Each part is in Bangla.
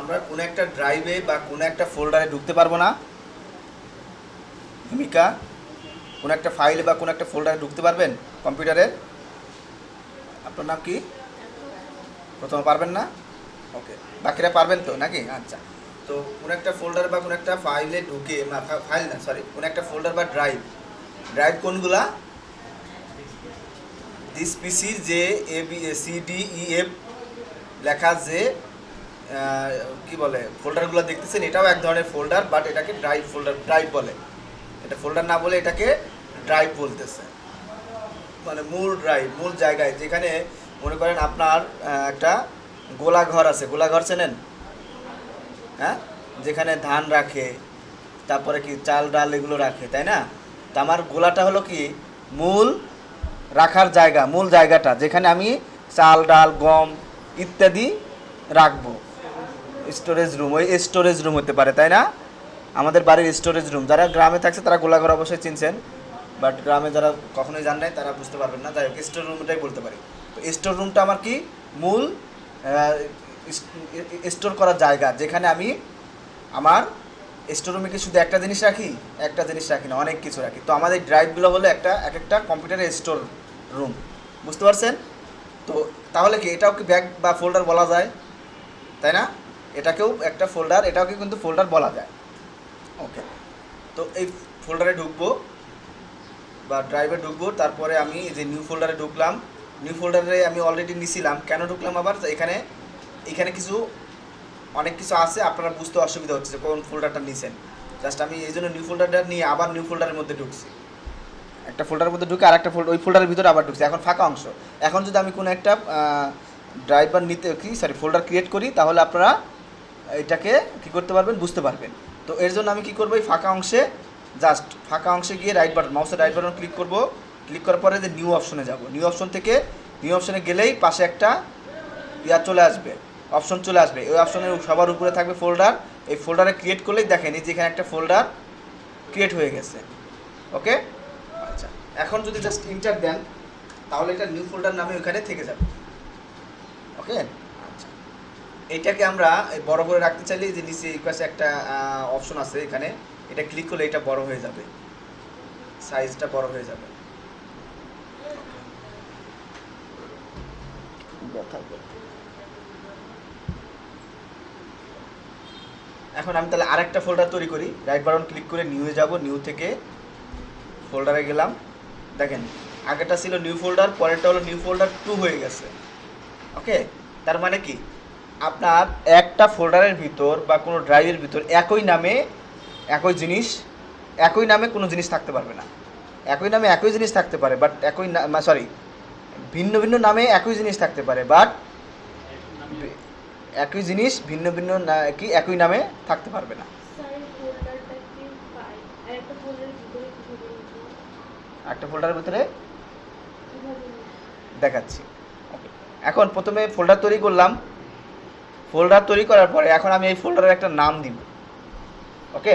আমরা কোনো একটা ড্রাইভে বা কোনো একটা ফোল্ডারে ঢুকতে পারবো না? ভূমিকা কোনো একটা ফাইলে বা কোনো একটা ফোল্ডারে ঢুকতে পারবেন কম্পিউটারের? আপনার নাম কি? প্রথমে পারবেন না? ওকে, বাকিরা পারবেন তো নাকি? আচ্ছা, তো কোনো একটা ফোল্ডার বা কোনো একটা ফাইলে ঢুকে, ফাইল না সরি, কোনো একটা ফোল্ডার বা ড্রাইভ, ড্রাইভ কোনগুলা? দিস পিসির যে CDEF লেখা যে কি বলে ফোল্ডারগুলো দেখতেছেন, এটাও এক ধরনের ফোল্ডার, বাট এটাকে ড্রাইভ ফোল্ডার, ড্রাইভ বলে। এটা ফোল্ডার না বলে এটাকে ড্রাইভ বলতেছে, মানে মূল ড্রাইভ, মূল জায়গায়, যেখানে মনে করেন আপনার একটা গোলাঘর আছে। গোলাঘর চেনেন? হ্যাঁ, যেখানে ধান রাখে, তারপরে কি চাল ডাল এগুলো রাখে, তাই না? তো আমার গোলাটা হলো কি মূল রাখার জায়গা, মূল জায়গাটা যেখানে আমি চাল ডাল গম ইত্যাদি রাখবো। স্টোরেজ রুম, ওই স্টোরেজ রুম হতে পারে, তাই না? আমাদের বাড়ির স্টোরেজ রুম, যারা গ্রামে থাকছে তারা গোলাঘর অবশ্যই চিনছেন, বাট গ্রামে যারা কখনোই জান নাই তারা বুঝতে পারবেন না। যাই হোক, স্টোর রুমটাই বলতে পারি। তো স্টোর রুমটা আমার কি মূল স্টোর করার জায়গা, যেখানে আমি আমার স্টোর রুমে কি শুধু একটা জিনিস রাখি? একটা জিনিস রাখি না, অনেক কিছু রাখি। তো আমাদের ড্রাইভগুলো হলো এক একটা কম্পিউটারের স্টোর রুম, বুঝতে পারছেন? তো তাহলে কি এটাও কি ব্যাগ বা ফোল্ডার বলা যায়, তাই না? এটাকেও একটা ফোল্ডার, এটাকে কিন্তু ফোল্ডার বলা যায়। ওকে, তো এই ফোল্ডারে ঢুকবো বা ড্রাইভে ঢুকবো, তারপরে আমি এই যে নিউ ফোল্ডারে ঢুকলাম। নিউ ফোল্ডারে আমি অলরেডি নিছিলাম, কেন ঢুকলাম আবার? এখানে এখানে কিছু অনেক কিছু আছে, আপনারা বুঝতে অসুবিধা হচ্ছে যে কোন ফোল্ডারটা নিছেন। জাস্ট আমি এই জন্য নিউ ফোল্ডারটা নিয়ে আবার নিউ ফোল্ডারের মধ্যে ঢুকছি, একটা ফোল্ডারের মধ্যে ঢুকে আর একটা ওই ফোল্ডারের ভিতরে আবার ঢুকছি। এখন ফাঁকা অংশ। এখন যদি আমি কোনো একটা ড্রাইভার নিতে ফোল্ডার ক্রিয়েট করি, তাহলে আপনারা এটাকে কী করতে পারবেন, বুঝতে পারবেন। তো এর জন্য আমি কী করবো, এই ফাঁকা অংশে জাস্ট ফাঁকা অংশে গিয়ে রাইট বাটন, মাউসের রাইট বাটন ক্লিক করব। ক্লিক করার পরে যে নিউ অপশনে যাব, নিউ অপশন থেকে নিউ অপশনে গেলেই পাশে একটা চলে আসবে, অপশন চলে আসবে। ওই অপশনের সবার উপরে থাকবে ফোল্ডার। এই ফোল্ডারে ক্রিয়েট করলেই দেখেন এই যে এখানে একটা ফোল্ডার ক্রিয়েট হয়ে গেছে। ওকে, আচ্ছা, এখন যদি জাস্ট ইন্টার দেন তাহলে এটা নিউ ফোল্ডার নামে ওখানে থেকে যাবে। ওকে, আচ্ছা, এইটাকে আমরা বড় করে রাখতে চাইলে যে নিচে এই পাশে একটা অপশন আছে, এখানে এটা ক্লিক করলে এটা বড় হয়ে যাবে, সাইজটা বড় হয়ে যাবে। এখন আমি তাহলে আরেকটা ফোল্ডার তৈরি করি। রাইট বাটন ক্লিক করে নিউয়ে যাব, নিউ থেকে ফোল্ডারে গেলাম। দেখেন আগেটা ছিল নিউ ফোল্ডার, পরেরটা হলো নিউ ফোল্ডার 2 হয়ে গেছে। ওকে, তার মানে কি আপনার একটা ফোল্ডারের ভিতর বা কোনো ড্রাইভের ভিতর একই নামে কোনো জিনিস থাকতে পারবে না। একই নামে একই জিনিস থাকতে পারে, বাট ভিন্ন ভিন্ন নামে একই জিনিস থাকতে পারে, বাট একই জিনিস ভিন্ন ভিন্ন একই নামে থাকতে পারবে না। একটা ফোল্ডারের ভিতরে দেখাচ্ছি। ওকে, এখন প্রথমে ফোল্ডার তৈরি করলাম। ফোল্ডার তৈরি করার পরে এখন আমি এই ফোল্ডারের একটা নাম দিব। ওকে,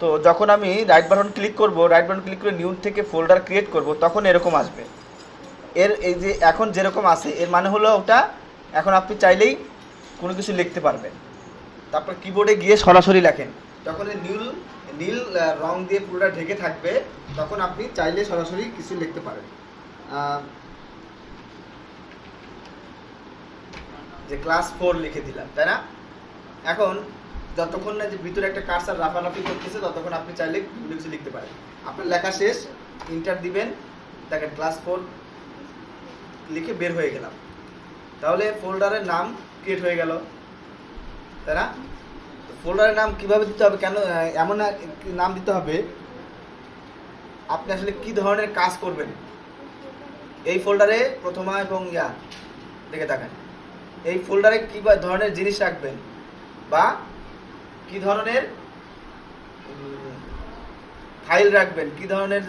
তো যখন আমি রাইট বাটন ক্লিক করব, রাইট বাটন ক্লিক করে নিউ থেকে ফোল্ডার ক্রিয়েট করব, তখন এরকম আসবে। এই যে এখন যেরকম আছে, এর মানে হলো ওটা এখন আপনি চাইলেই কোনো কিছু লিখতে পারবেন। তারপর কিবোর্ডে গিয়ে সরাসরি লেখেন, যখন এই নীল রং দিয়ে পুরোটা ঢেকে থাকবে, তখন আপনি চাইলে সরাসরি কিছু লিখতে পারেন। যে ক্লাস 4 লিখে দিলাম, তাই না? এখন যতক্ষণ না যে ভিতরে একটা কার্সার লাফালাফি করতেছে, ততক্ষণ আপনি চাইলে কিছু লিখতে পারেন। আপনার লেখা শেষ, ইন্টার দিবেন, দেখেন ক্লাস 4 লিখে বের হয়ে গেলাম। তাহলে ফোল্ডারের নাম ক্রিয়েট হয়ে গেল, তাই না? ফোল্ডারের নাম কিভাবে দিতে হবে, কেন এমন নাম দিতে হবে, আপনি আসলে কি ধরনের কাজ করবেন এই ফোল্ডারে, প্রথমা এবং দেখে দেখেন এই ফোল্ডারে কি ধরনের জিনিস রাখবেন, বা কি ধরনের ফাইল রাখবেন, কি ধরনের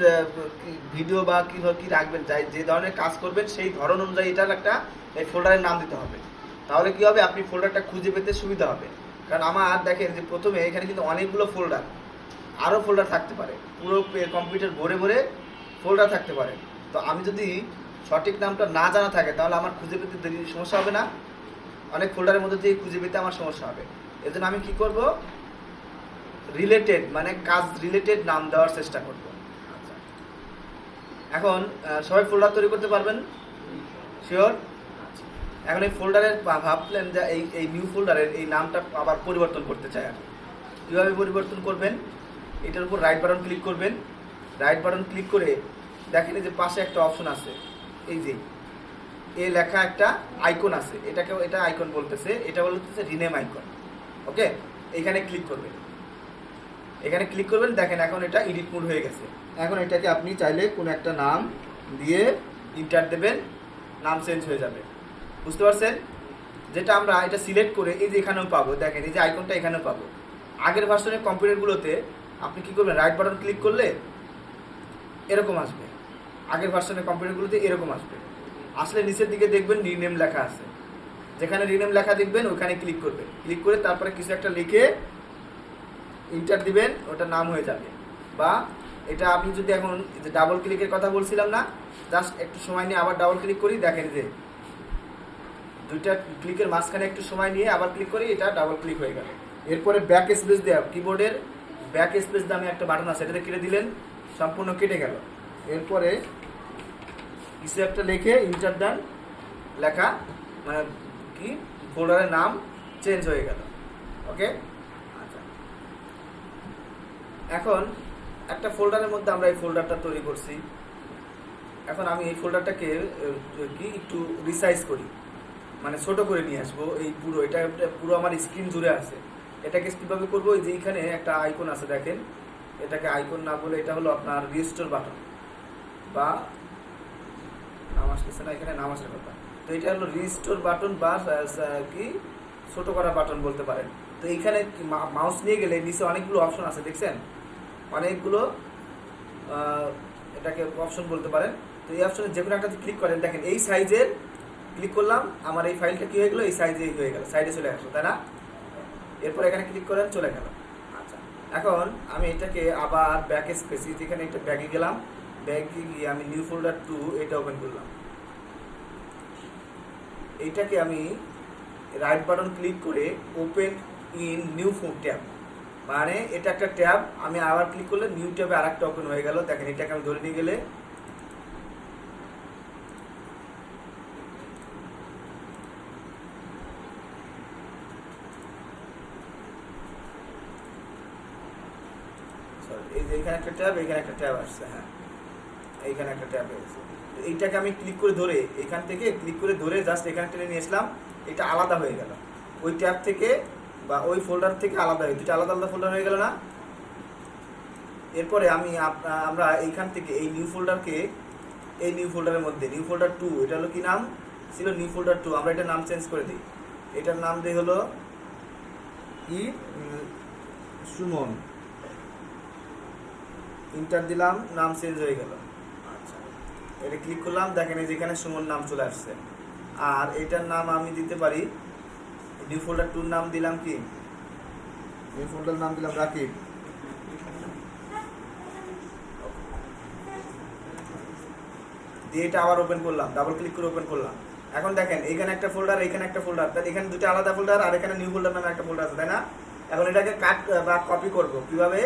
ভিডিও বা কি রাখবেন, যে ধরনের কাজ করবেন সেই ধরন অনুযায়ী এটার একটা এই ফোল্ডারের নাম দিতে হবে। তাহলে কি হবে, আপনি ফোল্ডারটা খুঁজে পেতে সুবিধা হবে। কারণ আমার দেখেন যে প্রথমে এখানে কিন্তু অনেকগুলো ফোল্ডার, আরও ফোল্ডার থাকতে পারে, পুরো কম্পিউটার ভরে ভরে ফোল্ডার থাকতে পারে। তো আমি যদি সঠিক নামটা না জানা থাকে, তাহলে আমার খুঁজে পেতে সমস্যা হবে না? অনেক ফোল্ডারের মধ্যে দিয়ে খুঁজে পেতে আমার সমস্যা হবে। এর জন্য আমি কি করব, রিলেটেড মানে কাজ রিলেটেড নাম দেওয়ার চেষ্টা করব। আচ্ছা, এখন সবাই ফোল্ডার তৈরি করতে পারবেন? শিওর? এখন এই ফোল্ডারের ভাবলেন যে এই নিউ ফোল্ডারের এই নামটা আবার পরিবর্তন করতে চাই আমি। কীভাবে পরিবর্তন করবেন? এটার উপর রাইট বাটন ক্লিক করবেন। রাইট বাটন ক্লিক করে দেখেন যে পাশে একটা অপশন আছে, এই যে এ লেখা একটা আইকন আছে, এটা আইকন বলতেছে, এটা বলতেছে রিনেম আইকন। ওকে, এখানে ক্লিক করবেন। এখানে ক্লিক করবেন, দেখেন এখন এটা এডিট মোড হয়ে গেছে। এখন এটাকে আপনি চাইলে কোনো একটা নাম দিয়ে ইন্টার দেবেন, নাম চেঞ্জ হয়ে যাবে। বুঝতে পারছেন? যেটা আমরা এটা সিলেক্ট করে এই যে এখানেও পাবো, দেখেন এই যে আইকনটা এখানেও পাবো। আগের ভার্সনের কম্পিউটারগুলোতে আপনি কি করবেন, রাইট বাটন ক্লিক করলে এরকম আসবে, আগের ভার্সনের কম্পিউটারগুলোতে এরকম আসবে। আসলে নিচের দিকে দেখবেন রিনেম লেখা আছে, যেখানে রিনেম লেখা দেখবেন ওখানে ক্লিক করবেন। ক্লিক করে তারপরে কিছু একটা লিখে ইন্টার দিবেন, ওটা নাম হয়ে যাবে। বা এটা আপনি যদি এখন যে ডাবল ক্লিকের কথা বলছিলাম না, জাস্ট একটু সময় নিয়ে আবার ডাবল ক্লিক করি, দেখেন যে দুইটা ক্লিকের মাঝখানে একটু সময় নিয়ে আবার ক্লিক করি, এটা ডাবল ক্লিক হয়ে গেল। এরপরে ব্যাক স্পেস দেওয়া, কিবোর্ডের ব্যাক স্পেস দামে একটা বাটন আছে, এটাতে কেটে দিলেন, সম্পূর্ণ কেটে গেল। এরপরে কিছু একটা লিখে ইন্টার ডান, লেখা মানে কি ফোল্ডারের নাম চেঞ্জ হয়ে গেল। ওকে, আচ্ছা, এখন একটা ফোল্ডারের মধ্যে আমরা এই ফোল্ডারটা তৈরি করছি। এখন আমি এই ফোল্ডারটাকে কি একটু রিসাইজ করি, মানে ছোট করে নিয়ে আসবো। এই পুরো এটা পুরো আমার স্ক্রিন জুড়ে আছে। এটাকে কীভাবে করবো, যে এইখানে একটা আইকন আছে দেখেন, এটাকে আইকন না বলে এটা হলো আপনার রিস্টোর বাটন, বা নাম আসতেছে না, এখানে নাম আসার কথা। তো এটা হলো রিস্টোর বাটন বা কি ছোট করা বাটন বলতে পারেন। তো এইখানে মাউস নিয়ে গেলে নিচে অনেকগুলো অপশন আছে, দেখছেন অনেকগুলো, এটাকে অপশন বলতে পারেন। তো এই অপশনে যে কোনো একটা ক্লিক করেন, দেখেন এই সাইজের ক্লিক করলাম, আমার এই ফাইলটা কি হয়ে গেলো, এই সাইজেই হয়ে গেল, সাইডে চলে আসলো, তাই না? এরপর এখানে ক্লিক করেন, চলে গেল। আচ্ছা, এখন আমি এটাকে আবার ব্যাক স্পেসি, যেখানে একটা ব্যাগে গেলাম, ব্যাগে গিয়ে আমি নিউ ফোল্ডার 2 এটা ওপেন করলাম। এইটাকে আমি রাইট বাটন ক্লিক করে ওপেন ইন নিউ ট্যাব, মানে এটা একটা ট্যাব, আমি আবার ক্লিক করলে নিউ ট্যাবে আর একটা ওপেন হয়ে গেল। দেখেন এটাকে আমি ধরে নিয়ে গেলে এই যে এখানে একটা ট্যাব, এখানে একটা ট্যাব আসছে, হ্যাঁ এইখানে একটা ট্যাব এসেছে। এইটাকে আমি ক্লিক করে ধরে, এখান থেকে ক্লিক করে ধরে জাস্ট এখানে টেনে নিয়ে আসলাম, এটা আলাদা হয়ে গেল ওই ট্যাব থেকে বা ওই ফোল্ডার থেকে আলাদা হয়ে, দুটো আলাদা আলাদা ফোল্ডার হয়ে গেল না? এরপরে আমরা এইখান থেকে এই নিউ ফোল্ডারকে, এই নিউ ফোল্ডারের মধ্যে নিউ ফোল্ডার 2, এটা হলো কি নাম ছিল, নিউ ফোল্ডার 2, আমরা এটার নাম চেঞ্জ করে দিই। এটার নাম দিয়ে হলো কি, সুমন। ইন্টার দিলাম, নাম চেঞ্জ হয়ে গেল। আচ্ছা, এটা ক্লিক করলাম, দেখেন এই যেখানে সুমন নাম চলে আসছে। আর এটার নাম আমি দিতে পারি, নিউ ফোল্ডার 2 নাম দিলাম কি, নিউ ফোল্ডার নাম দিলাম রাকিব। দিয়ে এটা আবার ওপেন করলাম, ডাবল ক্লিক করে ওপেন করলাম। এখন দেখেন এখানে একটা ফোল্ডার, এখানে একটা ফোল্ডার, তাহলে এখানে দুটো আলাদা ফোল্ডার, আর এখানে নিউ ফোল্ডার নামে একটা ফোল্ডার আছে, তাই না? এখন এটাকে কাট বা কপি করব কিভাবে,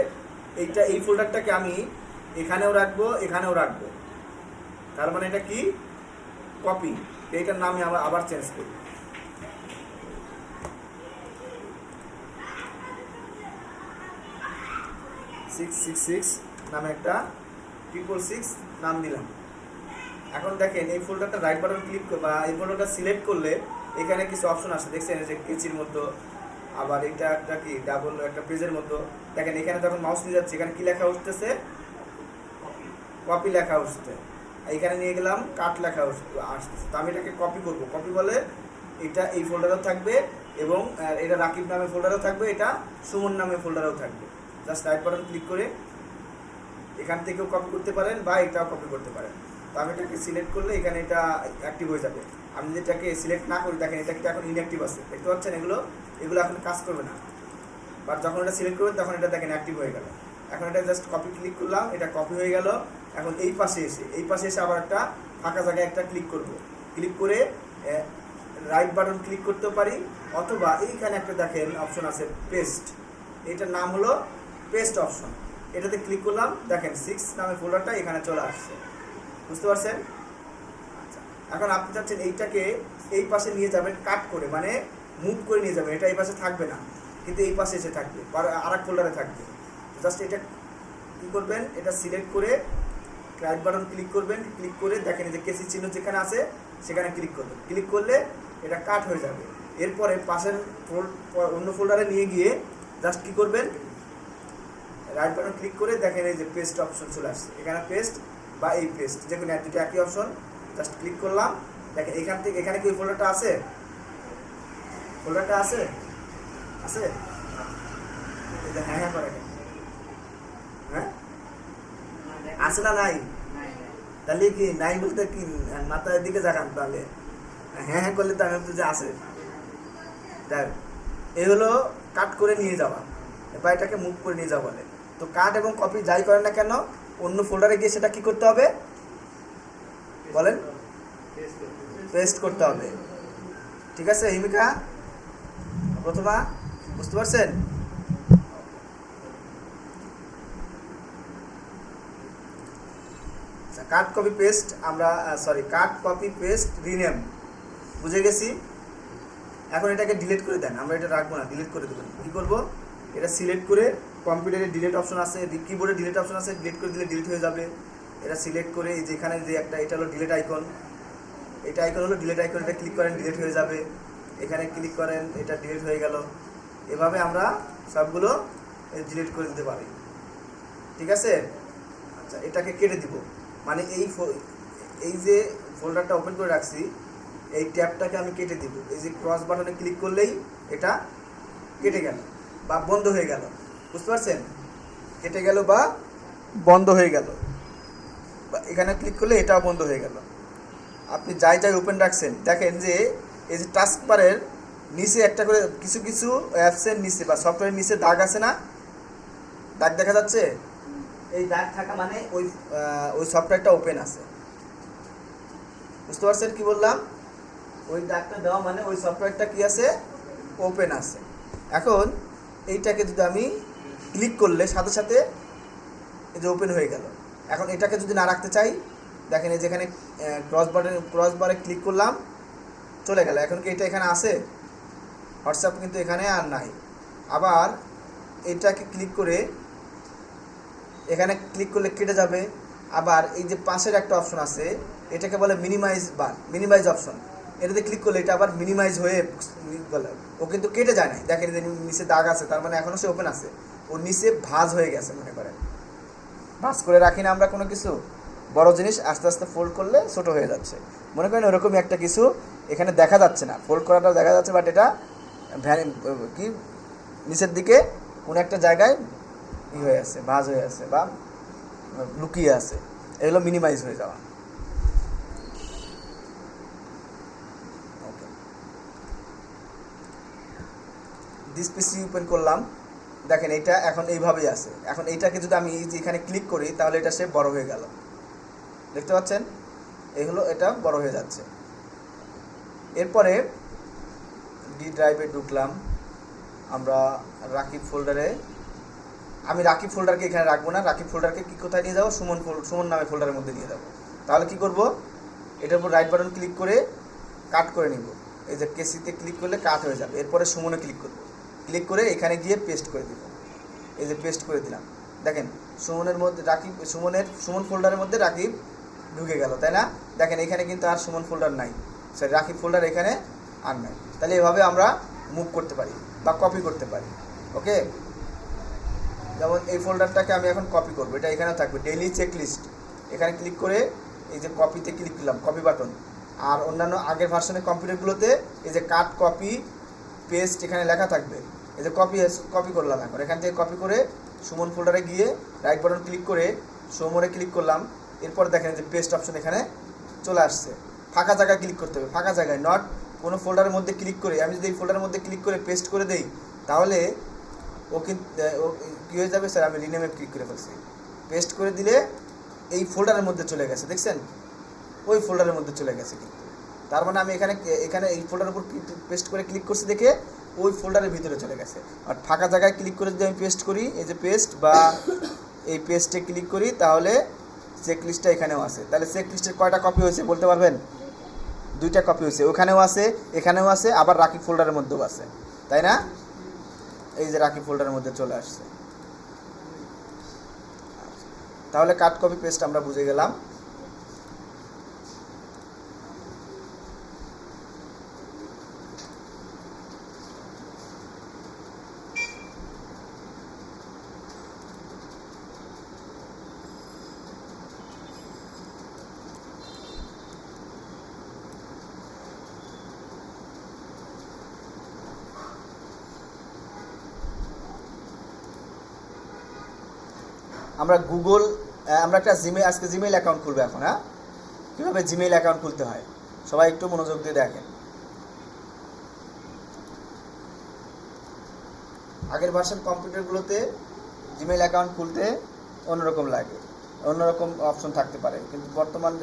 এই ফোল্ডারটাকে আমি এখানেও রাখবো, এখানেও রাখবো, তার মানে এটা কি কপি। এইটার নাম আমি আবার চেঞ্জ করি, 666 নামে একটা 666 নাম দিলাম। এখন দেখেন এই ফোল্ডারটা রাইট বাটন ক্লিক বা এই ফোল্ডারটা সিলেক্ট করলে এখানে কিছু অপশন আসে, দেখছেন যে কেচির মতো, আবার এটা একটা কি ডাবল একটা পেজের মতো। দেখেন এখানে যখন মাউস নিয়ে যাচ্ছে, এখানে কি লেখা উঠতেছে, কপি লেখা উঠছে। এইখানে নিয়ে গেলাম, কাট লেখা আসতেছে। তো আমি এটাকে কপি করব, কপি বলে এটা এই ফোল্ডারেও থাকবে, এবং এটা রাকিব নামে ফোল্ডারেও থাকবে, এটা সুমন নামে ফোল্ডারেও থাকবে। জাস্ট রাইট বাটন ক্লিক করে এখান থেকেও কপি করতে পারেন বা এটাও কপি করতে পারেন। তো আমি এটাকে সিলেক্ট করলে এখানে এটা অ্যাক্টিভ হয়ে যাবে। আমি যদি এটাকে সিলেক্ট না করি, দেখেন এটা কিন্তু এখন ইনঅ্যাক্টিভ আছে, দেখতে পাচ্ছেন, এগুলো এখন কাজ করবে না। বাট যখন এটা সিলেক্ট করবেন তখন এটা দেখেন অ্যাক্টিভ হয়ে গেল। এখন এটা জাস্ট কপি ক্লিক করলাম, এটা কপি হয়ে গেল। এখন এই পাশে এসে আবার একটা ফাঁকা জায়গায় একটা ক্লিক করব, ক্লিক করে রাইট বাটন ক্লিক করতে পারি, অথবা এইখানে একটা দেখেন অপশন আছে পেস্ট, এটার নাম হলো পেস্ট অপশন। এটাতে ক্লিক করলাম, দেখেন 6 নামে ফোল্ডারটা এখানে চলে আসছে। বুঝতে পারছেন? আচ্ছা, এখন আপনি চাচ্ছেন এইটাকে এই পাশে নিয়ে যাবেন কাট করে, মানে মুভ করে নিয়ে যাবেন। এটা এই পাশে থাকবে না, কিন্তু এই পাশে এসে থাকবে, আর এক ফোল্ডারে থাকবে। জাস্ট এটা কী করবেন, এটা সিলেক্ট করে রাইট বাটন ক্লিক করবেন, ক্লিক করে দেখেন যে কেসি চিহ্ন যেখানে আছে সেখানে ক্লিক করবেন। ক্লিক করলে এটা কাট হয়ে যাবে। এরপরে পাশের অন্য ফোল্ডারে নিয়ে গিয়ে জাস্ট কী করবেন, রাইট বাটন ক্লিক করে দেখেন এই যে পেস্ট অপশন চলে আসছে। এখানে পেস্ট বা এই পেস্ট যে কোনো দুটো একই অপশন, জাস্ট ক্লিক করলাম। দেখেন এখান থেকে এখানে কি ওই ফোল্ডারটা আছে? ফোল্ডারটা আছে আছে হ্যাঁ হ্যাঁ করে, হ্যাঁ আছে না নাই? তাহলে কি নাই বলতে কি মাথার দিকে যাকান, তাহলে হ্যাঁ হ্যাঁ করলে তো আমি যে আছে। যাই এই হলো কাট করে নিয়ে যাওয়া বা এটাকে মুভ করে নিয়ে যাওয়া বলে। তো কাট এবং কপি যাই করেন না কেন, অন্য ফোল্ডারে গিয়ে সেটা কি করতে হবে বলেন? পেস্ট করতে হবে। ঠিক আছে হিমিকা, প্রথমা বুঝতে পারছেন? কাট কপি পেস্ট আমরা কাট কপি পেস্ট রিনেম বুঝে গেছি। এখন এটাকে ডিলিট করে দেন, আমরা এটা রাখবো না, ডিলিট করে দেবেন। কী করবো, এটা সিলেক্ট করে কম্পিউটারে ডিলিট অপশন আছে, কিবোর্ডে ডিলিট অপশন আছে, ডিলিট করে দিলে ডিলিট হয়ে যাবে। এটা সিলেক্ট করে যেখানে যে একটা এটা হলো ডিলিট আইকন, এটা আইকন হলো ডিলিট আইকন, এটা ক্লিক করেন ডিলিট হয়ে যাবে। এখানে ক্লিক করেন, এটা ডিলিট হয়ে গেল। এভাবে আমরা সবগুলো ডিলিট করে দিতে পারি। ঠিক আছে? আচ্ছা, এটাকে কেটে দিব, মানে এই যে ফোল্ডারটা ওপেন করে রাখছি এই ট্যাবটাকে আমি কেটে দিব। এই যে ক্রস বাটনে ক্লিক করলেই এটা কেটে গেল বা বন্ধ হয়ে গেল। বুঝতে পারছেন? কেটে গেল বা বন্ধ হয়ে গেল, বা এখানে ক্লিক করলে এটাও বন্ধ হয়ে গেল। আপনি যাই ওপেন রাখছেন, দেখেন যে এই যে টাস্কবারের নিচে একটা করে কিছু কিছু অ্যাপসের নিচে বা সফটওয়্যারের নিচে দাগ আছে না, দাগ দেখা যাচ্ছে? এই দাগ থাকা মানে ওই সফটওয়্যারটা ওপেন আছে। বুঝতে পারছেন কি বললাম? ওই দাগটা দেওয়া মানে ওই সফটওয়্যারটা কি আছে, ওপেন আছে। এখন এইটাকে যদি আমি ক্লিক করলে সাথে সাথে এই যে ওপেন হয়ে গেল। এখন এটাকে যদি না রাখতে চাই, দেখেন এই যেখানে ক্রস বারে ক্লিক করলাম, চলে গেল। এখন কি এটা এখানে আছে? হোয়াটসঅ্যাপ কিন্তু এখানে আর নাই। আবার এটাকে ক্লিক করে এখানে ক্লিক করলে কেটে যাবে। আবার এই যে পাশের একটা অপশন আছে, এটাকে বলে মিনিমাইজ অপশন। এটাতে ক্লিক করলে এটা আবার মিনিমাইজ হয়ে ও কিন্তু কেটে যায় না। দেখেন যে নিচে দাগ আছে, তার মানে এখনও সে ওপেন আছে। ওর নিচে ভাঁজ হয়ে গেছে, মনে করেন ভাঁজ করে রাখি না আমরা কোনো কিছু, বড় জিনিস আস্তে আস্তে ফোল্ড করলে ছোট হয়ে যাচ্ছে। মনে করেন ওরকমই একটা কিছু এখানে দেখা যাচ্ছে না, ফোল্ড করাটা দেখা যাচ্ছে, বাট এটা কি নিচের দিকে কোনো একটা জায়গায় হয়ে আছে, ভাঁজ হয়ে আছে বা লুকিয়ে আছে। এগুলো মিনিমাইজ হয়ে যাওয়া। ওকে, দিস পিসি ওপেন করলাম, দেখেন এটা এখন এইভাবেই আছে। এখন এইটাকে যদি আমি এখানে ক্লিক করি তাহলে এটা সে বড় হয়ে গেল, দেখতে পাচ্ছেন? এই হলো এটা বড় হয়ে যাচ্ছে। এরপরে ডি ড্রাইভে ঢুকলাম, আমরা রাকিব ফোল্ডারে, আমি রাকিব ফোল্ডারকে এখানে রাখবো না, রাকিব ফোল্ডারকে কি কোথায় নিয়ে যাবো, সুমন নামে ফোল্ডারের মধ্যে নিয়ে যাবো। তাহলে কি করব, এটার উপর রাইট বাটন ক্লিক করে কাট করে নিব। এই যে কেসিতে ক্লিক করলে কাট হয়ে যাবে। এরপরে সুমনে ক্লিক করব, ক্লিক করে এখানে গিয়ে পেস্ট করে দিব। এই যে পেস্ট করে দিলাম, দেখেন সুমনের মধ্যে সুমন ফোল্ডারের মধ্যে রাকিব ঢুকে গেল, তাই না? দেখেন এখানে কিন্তু আর সুমন ফোল্ডার নাই, সরি রাকিব ফোল্ডার এখানে আর নাই। তাহলে এভাবে আমরা মুভ করতে পারি বা কপি করতে পারি। ওকে, যেমন এই ফোল্ডারটাকে আমি এখন কপি করবো, এটা এখানে থাকবে ডেইলি চেকলিস্ট। এখানে ক্লিক করে এই যে কপিতে ক্লিক করলাম, কপি বাটন। আর অন্যান্য আগের ভার্সনের কম্পিউটারগুলোতে এই যে কাট কপি পেস্ট এখানে লেখা থাকবে। এই যে কপি করলাম, এখন এখান থেকে কপি করে সুমন ফোল্ডারে গিয়ে রাইট বাটন ক্লিক করে সুমনে ক্লিক করলাম। এরপর দেখেন যে পেস্ট অপশন এখানে চলে আসছে। ফাঁকা জায়গায় ক্লিক করতে হবে, ফাঁকা জায়গায়, নট কোনো ফোল্ডারের মধ্যে ক্লিক করে। আমি যদি এই ফোল্ডারের মধ্যে ক্লিক করে পেস্ট করে দেই তাহলে ও কিন্তু কী হয়ে যাবে, স্যার আমি রিনেমে ক্লিক করে ফেলছি। পেস্ট করে দিলে এই ফোল্ডারের মধ্যে চলে গেছে, দেখছেন? ওই ফোল্ডারের মধ্যে চলে গেছে। কিন্তু তার মানে আমি এখানে এখানে এই ফোল্ডারের উপর পেস্ট করে ক্লিক করছি দেখে ওই ফোল্ডারের ভিতরে চলে গেছে। আর ফাঁকা জায়গায় ক্লিক করে যদি আমি পেস্ট করি, এই যে পেস্ট বা এই পেস্টে ক্লিক করি, তাহলে চেক লিস্টটা এখানেও আছে। তাহলে চেক লিস্টের কয়টা কপি হয়েছে বলতে পারবেন? 2টা কপি হয়েছে, ওখানেও আছে এখানেও আছে, আবার রাখি ফোল্ডারের মধ্যেও আছে, তাই না? এই যে রাখি ফোল্ডারের মধ্যে চলে আসছে। তাহলে কাট কপি পেস্ট আমরা বুঝে গেলাম। আমরা আমরা একটা আজকে জিমেইল অ্যাকাউন্ট খুলবো এখন। হ্যাঁ, কীভাবে জিমেইল অ্যাকাউন্ট খুলতে হয় সবাই একটু মনোযোগ দিয়ে দেখেন। আগের ভার্সন কম্পিউটারগুলোতে জিমেইল অ্যাকাউন্ট খুলতে অন্যরকম লাগে, অন্যরকম অপশন থাকতে পারে, কিন্তু বর্তমান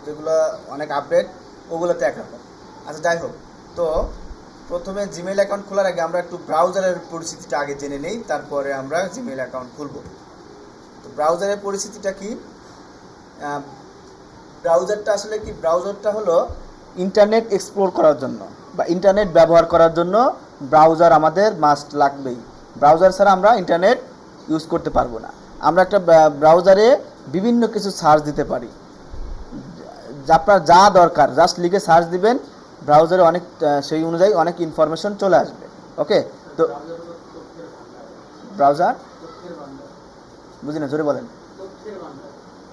যেগুলো অনেক আপডেট ওগুলোতে একরকম। আচ্ছা, যাই হোক, তো প্রথমে জিমেইল অ্যাকাউন্ট খোলার আগে আমরা একটু ব্রাউজারের পরিস্থিতিটা আগে জেনে নেই, তারপরে আমরা জিমেইল অ্যাকাউন্ট খুলব। তো ব্রাউজারের পরিস্থিতিটা কি? ব্রাউজারটা আসলে কি? ব্রাউজারটা হলো ইন্টারনেট এক্সপ্লোর করার জন্য বা ইন্টারনেট ব্যবহার করার জন্য ব্রাউজার আমাদের মাস্ট লাগবেই। ব্রাউজার ছাড়া আমরা ইন্টারনেট ইউজ করতে পারবো না। আমরা একটা ব্রাউজারে বিভিন্ন কিছু সার্চ দিতে পারি, আপনার যা দরকার জাস্ট লিখে সার্চ দিবেন, ব্রাউজারে অনেক সেই অনুযায়ী অনেক ইনফরমেশন চলে আসবে। ওকে, তো ব্রাউজার বুঝি না, জোরে বলেন।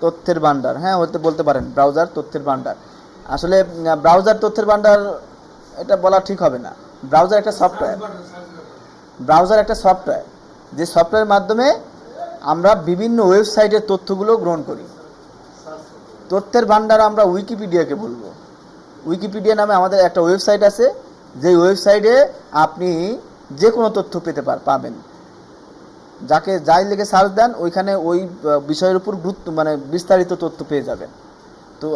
তথ্যের ভান্ডার, হ্যাঁ হতে বলতে পারেন, ব্রাউজার তথ্যের ভান্ডার। আসলে ব্রাউজার তথ্যের ভান্ডার এটা বলা ঠিক হবে না। ব্রাউজার একটা সফটওয়্যার, যে সফটওয়্যারের মাধ্যমে আমরা বিভিন্ন ওয়েবসাইটের তথ্যগুলো গ্রহণ করি। তথ্যের ভান্ডার আমরা উইকিপিডিয়াকে বলবো। উইকিপিডিয়া নামে আমাদের একটা ওয়েবসাইট আছে, যে ওয়েবসাইটে আপনি যে কোনো তথ্য পেতে পাবেন। যাই লিখে সার্চ দেন, ওইখানে ওই বিষয়ের উপর বিস্তারিত তথ্য পেয়ে যাবেন। তো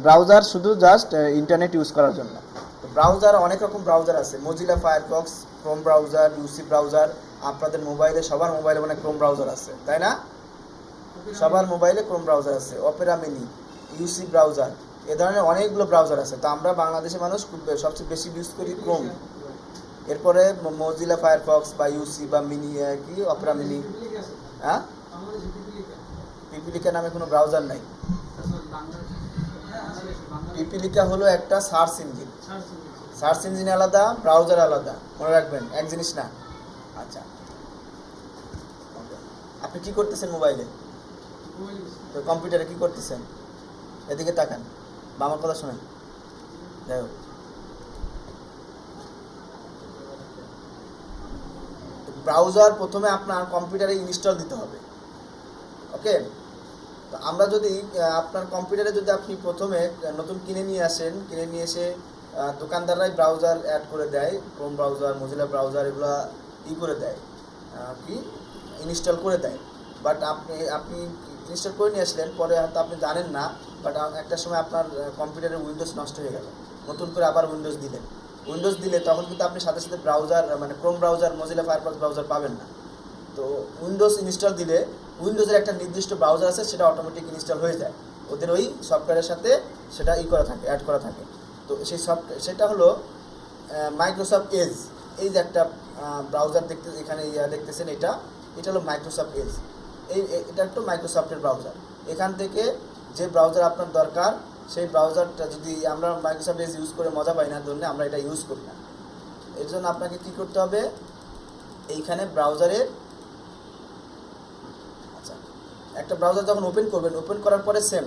ব্রাউজার শুধু জাস্ট ইন্টারনেট ইউজ করার জন্য। তো ব্রাউজার অনেক রকম ব্রাউজার আছে, Mozilla Firefox, Chrome browser, UC browser. আপনাদের মোবাইলে, সবার মোবাইলে ক্রোম ব্রাউজার আছে, তাই না? সবার মোবাইলে ক্রোম ব্রাউজার আছে, অপেরা মিনি, ইউসি ব্রাউজার, এ ধরনের অনেকগুলো ব্রাউজার আছে। তো আমরা বাংলাদেশের মানুষ সবচেয়ে বেশি ইউজ করি ক্রোম, এরপরে মজিলা ফায়ারফক্স বা ইউসি বা মিনি, কি অপেরা মিনি। হ্যাঁ, পিপিলিকা নামে কোনো ব্রাউজার নাই। পিপিলিকা হলো একটা সার্চ ইঞ্জিন। সার্চ ইঞ্জিন আলাদা, ব্রাউজার আলাদা, মনে রাখবেন, এক জিনিস না। আচ্ছা, আপনি কি করতেছেন মোবাইলে? তো কম্পিউটারে কি করতেছেন? এদিকে তাকান বা আমার কথা শোনেন। যাই হোক, ব্রাউজার প্রথমে আপনার কম্পিউটারে ইনস্টল দিতে হবে। ওকে, তো আমরা যদি আপনার কম্পিউটারে যদি আপনি প্রথমে নতুন কিনে নিয়ে এসে দোকানদাররাই ব্রাউজার অ্যাড করে দেয়, ক্রোম ব্রাউজার, মজিলা ব্রাউজার, এগুলো করে দেয়, কি ইনস্টল করে দেয়। বাট আপনি ইনস্টল করে নিয়ে আসলেন, পরে হয়তো আপনি জানেন না, বাট একটা সময় আপনার কম্পিউটারের উইন্ডোজ নষ্ট হয়ে গেল, নতুন করে আবার উইন্ডোজ দিলে তখন কিন্তু আপনি সাথে সাথে browser Chrome browser, Mozilla Firefox browser পাবেন না। তো উইন্ডোজ ইনস্টল দিলে উইন্ডোজের একটা নির্দিষ্ট ব্রাউজার আছে, সেটা অটোমেটিক ইনস্টল হয়ে যায়, ওদের ওই সফটওয়্যারের সাথে সেটা অ্যাড করা থাকে। তো সেই সেটা হলো মাইক্রোসফট এজ। এই যে একটা ব্রাউজার এখানে দেখতেছেন, এটা হলো মাইক্রোসফট এজ। এটা একটু মাইক্রোসফটের ব্রাউজার। এখান থেকে যে ব্রাউজার আপনার দরকার, সেই ব্রাউজারটা যদি আমরা মাইক্রোসফট এজ ইউজ করে মজা পাই না, ধরুন আমরা এটা ইউজ করি না, এর জন্য আপনাকে কি করতে হবে, এইখানে ব্রাউজারের একটা ব্রাউজার যখন ওপেন করবেন, ওপেন করার পরে সেম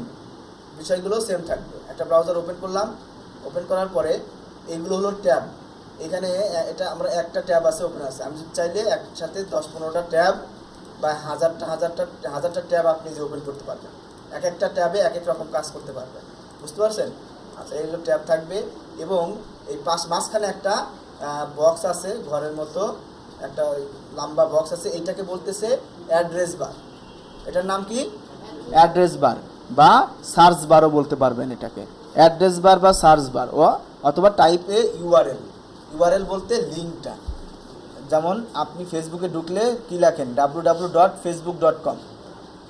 বিষয়গুলো সেম থাকবে। একটা ব্রাউজার ওপেন করলাম, ওপেন করার পরে এইগুলো হলো ট্যাব। এখানে এটা আমরা একটা ট্যাব আছে, ওপেন আছে। আমি চাইলে একসাথে 10-15টা ট্যাব বা হাজারটা ট্যাব আপনি যে ওপেন করতে পারবেন, এক একটা ট্যাবে এক এক রকম কাজ করতে পারবেন, বুঝতে পারছেন? আচ্ছা, এইগুলো ট্যাব থাকবে এবং এই মাঝখানে একটা বক্স আছে, ঘরের মতো একটা লম্বা বক্স আছে, এইটাকে বলতেছে অ্যাড্রেস বার। এটার নাম কি? Address bar. বা সার্চ বারও বলতে পারবেন এটাকে, অ্যাড্রেস বার বা সার্চ বার ও অথবা টাইপে ইউআরএল। ইউআরএল বলতে লিঙ্কটা, যেমন আপনি ফেসবুকে ঢুকলে কী লেখেন www.facebook.com,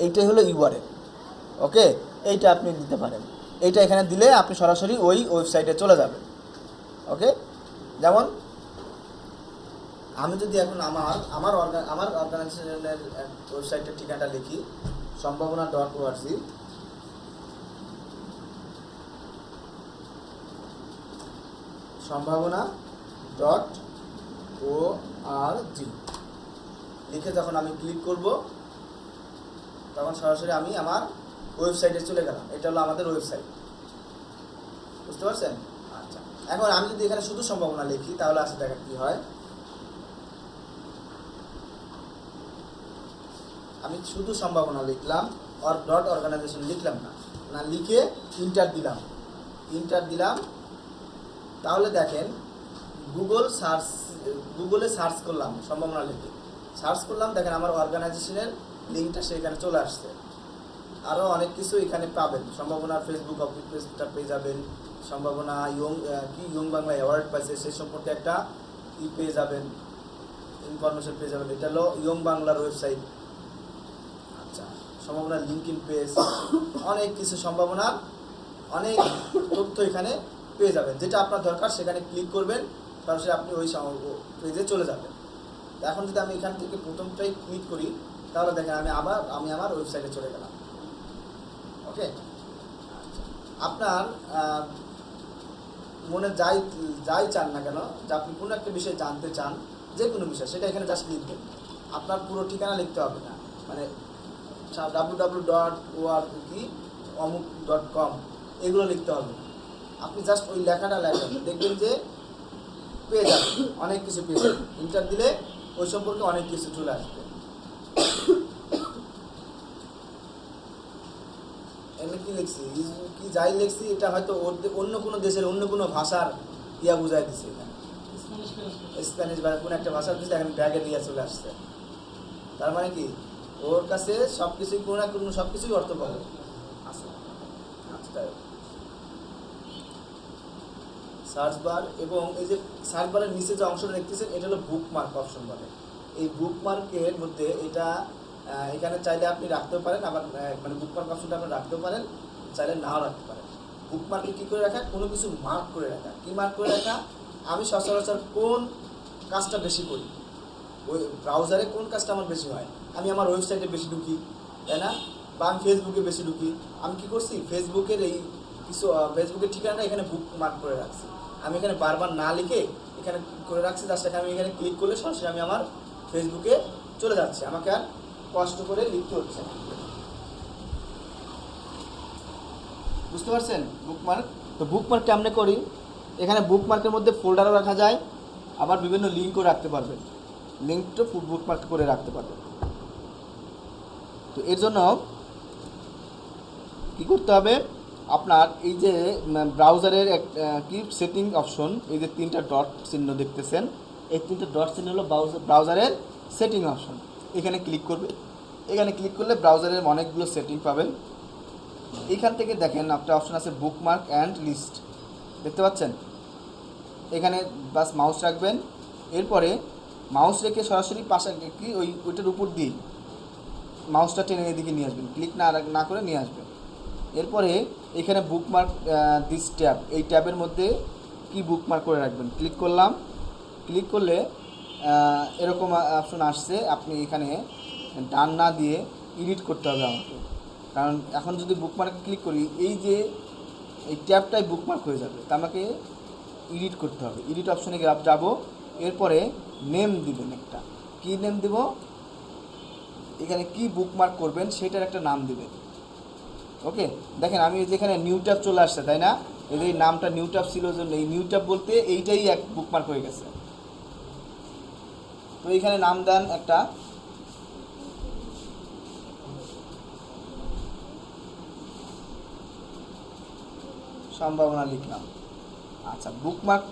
এইটাই হলো ইউআরএল। ওকে, এইটা আপনি দিতে পারেন। এইটা এখানে দিলে আপনি সরাসরি ওই ওয়েবসাইটে চলে যাবেন। ওকে, যেমন আমি যদি এখন আমার অর্গানাইজেশনের ওয়েবসাইটের ঠিকানাটা লিখি সম্ভাবনা.org, সম্ভাবনা.org লিখে যখন আমি ক্লিক করব তখন সরাসরি আমি আমার ওয়েবসাইটে চলে গেলাম। এটা হলো আমাদের ওয়েবসাইট, বুঝতে পারছেন? আচ্ছা, এখন আমি যদি এখানে শুধু সম্ভাবনা লিখি তাহলে আসলে দেখা কি হয়। আমি শুধু সম্ভাবনা লিখলাম, .organization লিখলাম না, লিখে ইন্টার দিলাম, তাহলে দেখেন গুগলে সার্চ করলাম, সম্ভাবনা লিখে সার্চ করলাম, দেখেন আমার অর্গানাইজেশনের লিঙ্কটা সেখানে চলে আসছে। আরও অনেক কিছু এখানে পাবেন, সম্ভাবনার ফেসবুক পেজটা পেয়ে যাবেন, সম্ভাবনা ইয়ং বাংলা অ্যাওয়ার্ড পাইছে সে সম্পর্কে একটা পেয়ে যাবেন, ইনফরমেশন পেয়ে যাবেন। এটা হলো ইয়ং বাংলার ওয়েবসাইট। আচ্ছা, সম্ভাবনা লিঙ্কইন পেজ, অনেক কিছু সম্ভাবনার অনেক তথ্য এখানে পেয়ে যাবেন। যেটা আপনার দরকার সেখানে ক্লিক করবেন, সরাসরি আপনি ওই পেজে চলে যাবেন। এখন যদি আমি এখান থেকে প্রথমটাই ক্লিক করি তাহলে দেখেন আমি আমার ওয়েবসাইটে চলে গেলাম। ওকে, আপনার মনে যাই চান না কেন, যে আপনি কোনো একটা বিষয় জানতে চান, যে কোনো বিষয়, সেটা এখানে জাস্ট লিখবেন। আপনার পুরো ঠিকানা লিখতে হবে না, মানে www.org.com এগুলো লিখতে হবে না। আপনি জাস্ট ওই লেখাটা লেখেন, দেখবেন যে পেয়ে যাবেন, অনেক কিছু পেয়ে যাবেন। ইন্টার দিলে ওই সম্পর্কে অনেক কিছু চলে আসবে। এমনি কি লিখছি, কি যাই লিখছি, এটা হয়তো অন্য কোনো দেশের অন্য কোনো ভাষার বুঝাই দিচ্ছে, এখানে স্প্যানিশ বা কোনো একটা ভাষার দিচ্ছে, এখন ব্যাগে দিয়ে চলে আসছে। তার মানে কি ওর কাছে সব কিছুই কোনো না কোনো সব কিছুই অর্থ পাবে। সার্চ বার, এবং এই যে সার্চ বারের নিচে যে অংশটা দেখতেছেন এটা হলো বুকমার্ক অপশন বলে। এই বুকমার্কের মধ্যে এটা এখানে চাইলে আপনি রাখতেও পারেন, আবার মানে বুকমার্ক অপশনটা আপনি রাখতেও পারেন, চাইলে নাও রাখতে পারেন। বুকমার্কে কী করে রাখা, কোনো কিছু মার্ক করে রাখা। কী মার্ক করে রাখা, আমি সচরাচর কোন কাজটা বেশি করি, ওই ব্রাউজারে কোন কাজটা আমার বেশি হয়, আমি আমার ওয়েবসাইটে বেশি ঢুকি, তাই না, বা আমি ফেসবুকে বেশি ঢুকি। আমি কী করছি, ফেসবুকের ফেসবুকের ঠিকানাটা এখানে বুকমার্ক করে রাখছি। আমি এখানে বারবার না লিখে এখানে করে রাখছি, জাস্ট আমি এখানে ক্লিক করলে সরাসরি আমি আমার ফেসবুকে চলে যাচ্ছি, আমাকে আর কষ্ট করে লিখতে হচ্ছে না। বুঝতে পারছেন বুকমার্ক? তো বুকমার্ক কেমনে করি, এখানে বুকমার্কের মধ্যে ফোল্ডারও রাখা যায়, আবার বিভিন্ন লিঙ্কও রাখতে পারবেন, লিঙ্কটা বুকমার্ক করে রাখতে পারবেন। তো এর জন্য কী করতে হবে, আপনার এই যে ব্রাউজারের কি সেটিং অপশন, এই যে 3টা ডট চিহ্ন দেখতেছেন, এই 3টা ডট চিহ্ন হলো ব্রাউজারের সেটিং অপশন। এখানে ক্লিক করবে, এখানে ক্লিক করলে ব্রাউজারের অনেকগুলো সেটিং পাবেন। এখান থেকে দেখেন একটা অপশন আছে বুকমার্ক অ্যান্ড লিস্ট, দেখতে পাচ্ছেন? এখানে বাস মাউস রাখবেন, এরপরে মাউস রেখে সরাসরি পাশে কি ওইটার উপর দিয়ে মাউসটা টেনে এদিকে নিয়ে আসবেন, ক্লিক না করে নিয়ে আসবেন। এরপরে এখানে বুকমার্ক দিস ট্যাব, এই ট্যাবের মধ্যে কি বুকমার্ক করে রাখবেন, ক্লিক করলাম। ক্লিক করলে এরকম অপশন আসছে, আপনি এখানে ডান না দিয়ে এডিট করতে হবে আমাকে, কারণ এখন যদি বুকমার্কে ক্লিক করি এই যে এই ট্যাবটাই বুকমার্ক হয়ে যাবে, তা আমাকে এডিট করতে হবে। এডিট অপশনে যাব, এরপরে নেম দিবেন, একটা কি নেম দেব, এখানে কি বুকমার্ক করবেন সেটার একটা নাম দিবেন। ওকে, দেখেন আমি যেখানে নিউ ট্যাব চলে আসছে, তাই না, এই যে নামটা নিউ ট্যাব ছিল, জন্য এই নিউ ট্যাব বলতে এইটাই এক বুকমার্ক হয়ে গেছে। তো এইখানে নাম দেন একটা, সম্ভাবনা লিখলাম। আচ্ছা, বুকমার্ক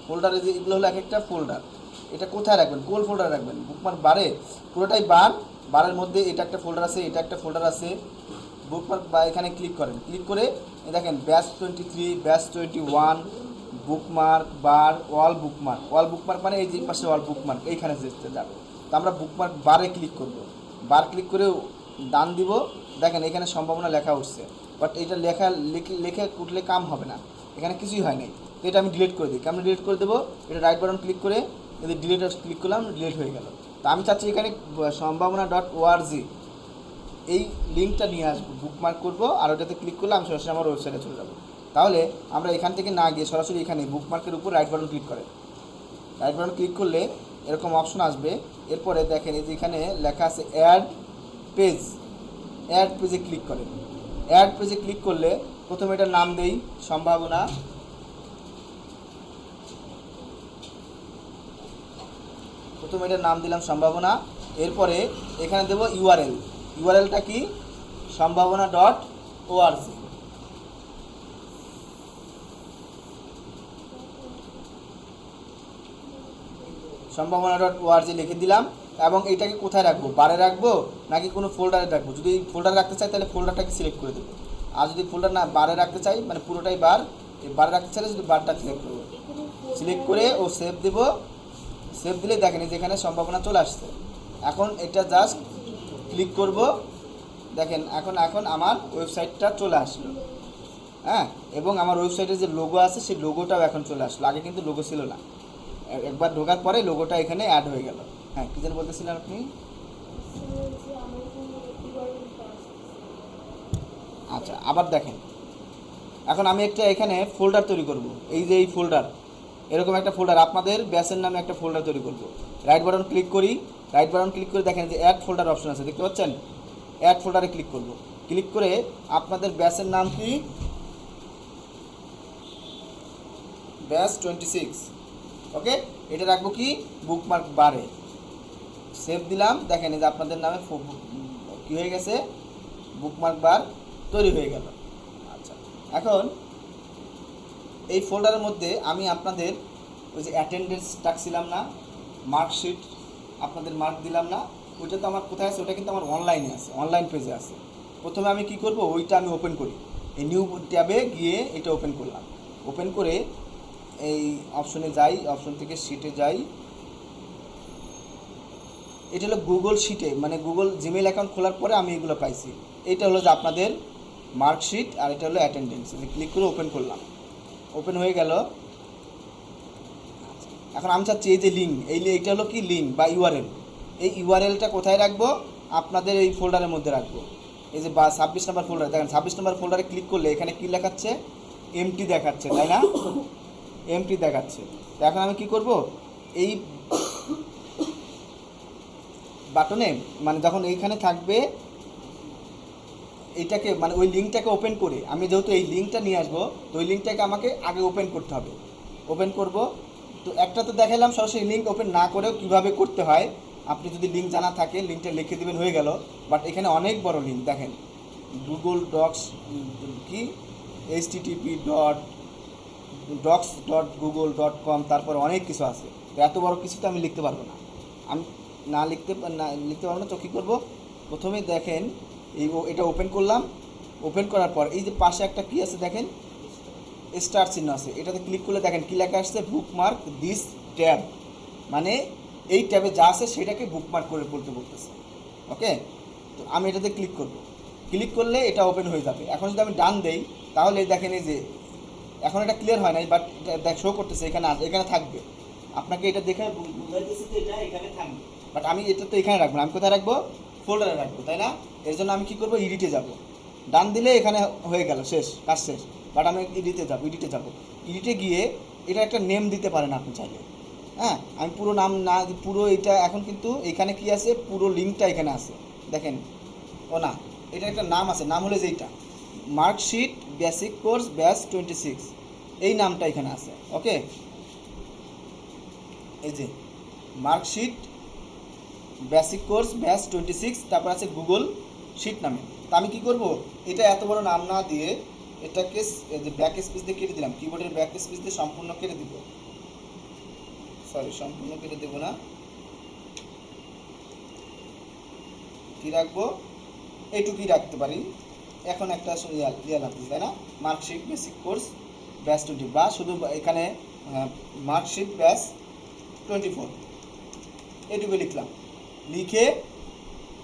ফোল্ডারে যে এগুলো হলো এক একটা ফোল্ডার, এটা কোথায় রাখবেন, কোন ফোল্ডারে রাখবেন, বুকমার্ক বারে পুরোটাই বারের মধ্যে এটা একটা ফোল্ডার আছে, এটা একটা ফোল্ডার আছে, বুকমার্ক বা এখানে ক্লিক করেন, ক্লিক করে দেখেন ব্যাচ 23, ব্যাচ 21, বুকমার্ক বার, অল বুকমার্ক মানে এই যে পাশে অল বুকমার্ক এইখানে যেতে যাবে। তো আমরা বুকমার্ক বারে ক্লিক করব, বার ক্লিক করে ডান দিব। দেখেন এখানে সম্ভাবনা লেখা উঠছে, বাট এটা লেখে উঠলে কাম হবে না, এখানে কিছুই হয় নাই। তো এটা আমি ডিলিট করে দিই, কেমন ডিলিট করে দেবো, এটা রাইট বাটন ক্লিক করে যদি ডিলিট ক্লিক করলাম, ডিলিট হয়ে গেল। তো আমি চাচ্ছি এখানে সম্ভাবনা.org এই লিঙ্কটা নিয়ে আসবো, বুকমার্ক করবো, আর ওটাতে ক্লিক করলে আমি সরাসরি আমার ওয়েবসাইটে চলে যাবো। তাহলে আমরা এখান থেকে না গিয়ে সরাসরি এখানে বুকমার্কের উপর রাইট বাটন ক্লিক করেন, রাইট বাটন ক্লিক করলে এরকম অপশন আসবে। এরপরে দেখেন এই যে এখানে লেখা আছে অ্যাড পেজে ক্লিক করেন। অ্যাড পেজে ক্লিক করলে প্রথমে এটার নাম দেই সম্ভাবনা, প্রথমে এটার নাম দিলাম সম্ভাবনা। এরপরে এখানে দেবো ইউআরএলটা কি সম্ভাবনা.org। সম্ভাবনা.org লিখে দিলাম। এবং এইটাকে কোথায় রাখবো, বারে রাখবো নাকি কোনো ফোল্ডারে রাখবো? যদি ফোল্ডারে রাখতে চাই তাহলে ফোল্ডারটাকে সিলেক্ট করে দেবো, আর যদি ফোল্ডার না বারে রাখতে চাই মানে পুরোটাই বার, বারে রাখতে চাইলে যদি বারটা সিলেক্ট করবো, সিলেক্ট করে ও সেভ দেবো। সেভ দিলে দেখেন যেখানে সম্ভাবনা চলে আসছে। এখন এটা জাস্ট ক্লিক করব, দেখেন এখন আমার ওয়েবসাইটটা চলে আসলো। হ্যাঁ, এবং আমার ওয়েবসাইটে যে লোগো আছে সেই লোগোটাও এখন চলে আসলো, আগে কিন্তু লোগো ছিল না। একবার ঢোকার পরে লোগোটা এখানে অ্যাড হয়ে গেল। হ্যাঁ, কী যেন বলতেছিলেন আপনি? আচ্ছা, আবার দেখেন এখন আমি একটা এখানে ফোল্ডার তৈরি করব। এই যে এই ফোল্ডার, এরকম একটা ফোল্ডার আপনাদের ব্যাসের নামে একটা ফোল্ডার তৈরি করব। রাইট বাটন ক্লিক করি, রাইট বাটন ক্লিক করে দেখেন যে অ্যাড ফোল্ডার অপশন আছে, দেখতে পাচ্ছেন? অ্যাড ফোল্ডারে ক্লিক করব। ক্লিক করে আপনাদের ব্যাসের নাম কি, ব্যাস 26, ওকে, এটা রাখবো কি বুকমার্ক বারে। সেভ দিলাম, দেখেন এই যে আপনাদের নামে কী হয়ে গেছে, বুকমার্ক বার তৈরি হয়ে গেল। আচ্ছা, এখন এই ফোল্ডারের মধ্যে আমি আপনাদের ওই যে অ্যাটেন্ডেন্স ডাকছিলাম না, মার্কশিট আপনাদের মার্ক দিলাম না, ওইটা তো আমার কোথায় আছে, ওটা কিন্তু আমার অনলাইনে আছে, অনলাইন পেজে আছে। প্রথমে আমি কি করব, ওইটা আমি ওপেন করি, এই নিউ ট্যাবে গিয়ে এটা ওপেন করলাম। ওপেন করে এই অপশনে যাই, অপশন থেকে শিটে যাই। এটা হলো গুগল শিটে, মানে গুগল জিমেল অ্যাকাউন্ট খোলার পরে আমি এগুলো পাইছি। এটা হলো যে আপনাদের মার্কশিট, আর এটা হলো অ্যাটেন্ডেন্স। ক্লিক করে ওপেন করলাম, ওপেন হয়ে গেল। এখন আমি চাচ্ছি এই যে লিঙ্ক, এইটা হলো কি লিঙ্ক বা ইউআরএল, এই ইউআরএলটা কোথায় রাখবো, আপনাদের এই ফোল্ডারের মধ্যে রাখবো। এই যে 26 নম্বর ফোল্ডার, দেখেন 26 নম্বর ফোল্ডারে ক্লিক করলে এখানে কি দেখাচ্ছে, এমটি দেখাচ্ছে, তাই না? এমটি দেখাচ্ছে। তো এখন আমি কি করব, এই বাটনে মানে যখন এইখানে থাকবে এইটাকে মানে ওই লিঙ্কটাকে ওপেন করে, আমি যেহেতু এই লিঙ্কটা নিয়ে আসবো, তো ওই লিঙ্কটাকে আমাকে আগে ওপেন করতে হবে। ওপেন করব, তো একটা তো দেখালাম সরাসরি লিঙ্ক ওপেন না করেও কীভাবে করতে হয়। আপনি যদি লিঙ্ক জানা থাকে লিঙ্কটা লিখে দেবেন, হয়ে গেল। বাট এখানে অনেক বড় লিঙ্ক, দেখেন গুগল ডক্স কি http://docs.google.com, তারপর অনেক কিছু আছে। তো এত বড় কিছু তো আমি লিখতে পারবো না, আমি লিখতে পারবো না। তো কী করবো, প্রথমে দেখেন এটা ওপেন করলাম। ওপেন করার পর এই যে পাশে একটা কি আছে দেখেন, স্টার চিহ্ন আছে, এটাতে ক্লিক করলে দেখেন কী লেখা আসছে, বুকমার্ক দিস ট্যাব, মানে এই ট্যাবে যা আছে সেটাকে বুকমার্ক করে বলতেছে। ওকে, তো আমি এটাতে ক্লিক করব। ক্লিক করলে এটা ওপেন হয়ে যাবে। এখন যদি আমি ডান দেই তাহলে দেখেন এই যে এখন এটা ক্লিয়ার হয় নাই, বাট এটা শো করতেছে এখানে থাকবে। আপনাকে এটা দেখে বুঝাইতেছে যে এটা এখানে থাকবে, বাট আমি এটা তো এখানে রাখবো না, আমি কোথায় রাখবো, ফোল্ডারে রাখবো, তাই না? এর জন্য আমি কী করবো, এডিটে যাব। ডান দিলে এখানে হয়ে গেল, শেষ, কাজ শেষ। বাট আমি এডিটে যাব। এডিটে গিয়ে এটা একটা নেম দিতে পারেন আপনি চাইলে। হ্যাঁ, আমি পুরো নাম না, পুরো এটা এখন কিন্তু এখানে কি আছে, পুরো লিঙ্কটা এখানে আছে, দেখেন। ও না, এটা একটা নাম আছে, নাম হলো যে এইটা মার্কশিট বেসিক কোর্স ব্যাচ 26, এই নামটা এখানে আছে। ওকে, এই যে মার্কশিট বেসিক কোর্স ব্যাচ 26, তারপর আছে গুগল শিট নামে। তা আমি কী করবো, এটা এত বড় নাম না দিয়ে এটাকে যে ব্যাক স্পেস দিয়ে কেটে দিলাম, কিবোর্ডের ব্যাক স্পেস দিয়ে সম্পূর্ণ কেটে দিব। সম্পূর্ণ কেটে দেবো না, কি রাখবো, এইটুকুই রাখতে পারি। এখন একটা ইয়ে লাগবে, তাই না? মার্কশিট বেসিক কোর্স ব্যাচ 20, বা শুধু এখানে মার্কশিট ব্যাচ 24 এটুকু লিখলাম। লিখে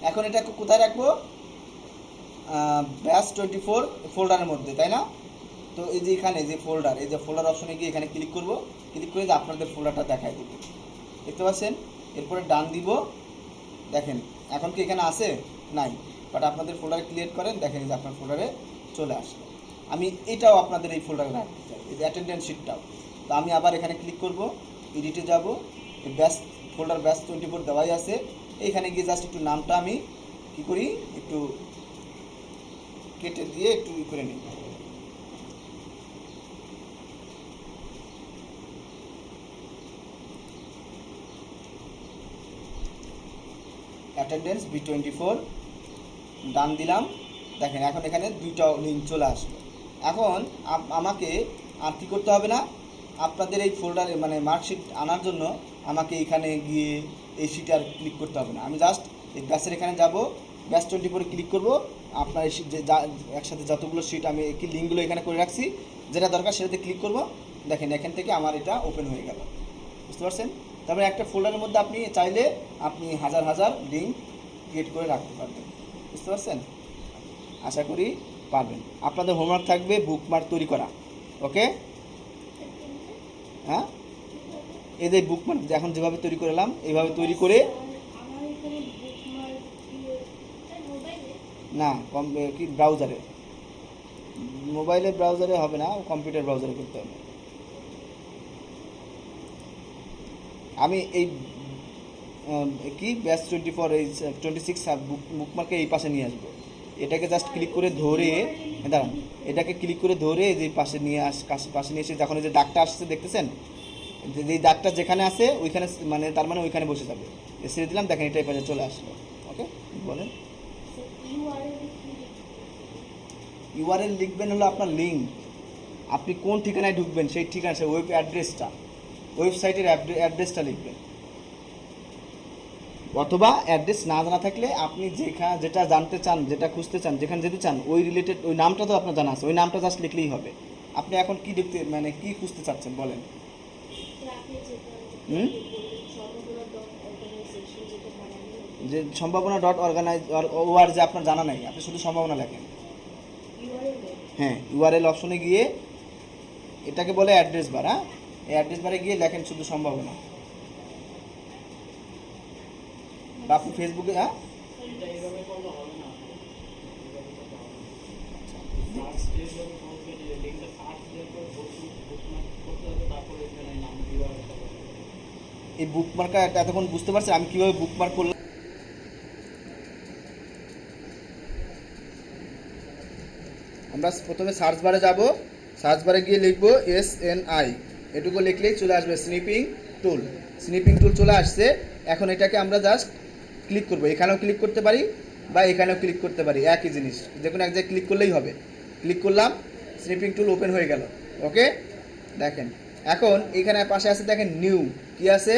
এখন এটা কোথায় রাখবো? ব্যাচ 24 ফোল্ডারের মধ্যে, তাই না? তো এই যে এখানে যে ফোল্ডার, এই যে ফোল্ডার অপশনে গিয়ে এখানে ক্লিক করব। ক্লিক করে যে আপনাদের ফোল্ডারটা দেখাই দেবে, দেখতে পাচ্ছেন? এরপরে ডান দিব। দেখেন এখন কি এখানে আছে? নাই। বাট আপনাদের ফোল্ডারে ক্লিয়ার করেন, দেখেন যে আপনার ফোল্ডারে চলে আসলো। আমি এটাও আপনাদের এই ফোল্ডারে রাখতে চাই, এই যে অ্যাটেন্ডেন্স শিটটাও। তো আমি আবার এখানে ক্লিক করব, এডিটে যাব, এই ব্যাচ ফোল্ডার ব্যাচ 24 দেওয়াই আছে। এইখানে গিয়ে জাস্ট একটু নামটা আমি কী করি, একটু কেটে দিয়ে একটু ই করে নিই। অ্যাটেন্ডেন্স B24 ডান দিলাম। দেখেন এখন এখানে দুইটা লিঙ্ক চলে আসলো। এখন আমাকে আর কী করতে হবে না, আপনাদের এই ফোল্ডারে মানে মার্কশিট আনার জন্য আমাকে এখানে গিয়ে এই শিটে আর ক্লিক করতে হবে না। আমি জাস্ট এই ব্যাচের এখানে যাব, ব্যাচ 24 ক্লিক করব। আপনার এই যে একসাথে যতগুলো শিট আমি কি লিঙ্কগুলো এখানে করে রাখছি, যেটা দরকার সেটাতে ক্লিক করব। দেখেন এখান থেকে আমার এটা ওপেন হয়ে গেল, বুঝতে পারছেন? তারপরে একটা ফোল্ডারের মধ্যে আপনি চাইলে আপনি হাজার হাজার লিঙ্ক ক্রিয়েট করে রাখতে পারবেন, বুঝতে পারছেন? আশা করি পারবেন। আপনাদের হোমওয়ার্ক থাকবে বুকমার্ক তৈরি করা, ওকে? হ্যাঁ, এই যে বুকমার্ক এখন যেভাবে তৈরি করলাম এইভাবে তৈরি করে, না কি ব্রাউজারে, মোবাইলের ব্রাউজারে হবে না, কম্পিউটার ব্রাউজারে করতে হবে। আমি এই কি ব্যাচ 24 এই 26 বুকমার্কে এই পাশে নিয়ে আসবো। এটাকে জাস্ট ক্লিক করে ধরে, দাঁড়ান, এটাকে ক্লিক করে ধরে যে পাশে নিয়ে পাশে নিয়ে এসে যখন এই যে দাগটা আসছে দেখতেছেন, যে দাগটা যেখানে আছে ওইখানে মানে তার মানে ওইখানে বসে যাবে। ছেড়ে দিলাম, দেখেন এটা এই পাশে চলে আসলো। ওকে, বলেন। ইউআরএল লিখবেন হলো আপনার লিঙ্ক, আপনি কোন ঠিকানায় ঢুকবেন সেই ঠিকানা, সেই ওয়েব অ্যাড্রেসটা, ওয়েবসাইটের অ্যাড্রেসটা লিখবেন। অথবা অ্যাড্রেস না জানা থাকলে আপনি যেটা জানতে চান, যেটা খুঁজতে চান, যেখানে যেতে চান ওই রিলেটেড ওই নামটা তো আপনার জানা আছে, ওই নামটা জাস্ট লিখলেই হবে। আপনি এখন কি দেখতে মানে কি খুঁজতে চাচ্ছেন বলেন? যে সম্ভাবনা .org যে আপনার জানা নাই, আপনি শুধু সম্ভাবনা লেখেন। হ্যাঁ, ইউআরএল অপশনে গিয়ে এটাকে বলে অ্যাড্রেস বার। হ্যাঁ, এই অ্যাড্রেস বারে গিয়ে লেখেন শুধু সম্ভাবনা। বা আপনি ফেসবুকে, হ্যাঁ এই বুকমার্কটা এতক্ষণ বুঝতে পারছেন আমি কীভাবে বুকমার্ক করলাম? আমরা প্রথমে সার্চ বারে যাব, সার্চ বারে গিয়ে লিখব SNI, এটুকু লিখলেই চলে আসবে স্নিপিং টুল। স্নিপিং টুল চলে আসছে। এখন এটাকে আমরা জাস্ট ক্লিক করব, এখানেও ক্লিক করতে পারি বা এখানেও ক্লিক করতে পারি, একই জিনিস, যে কোনো এক জায়গায় ক্লিক করলেই হবে। ক্লিক করলাম, স্নিপিং টুল ওপেন হয়ে গেল। ওকে, দেখেন এখন এখানে পাশে আছে, দেখেন নিউ, কি আছে?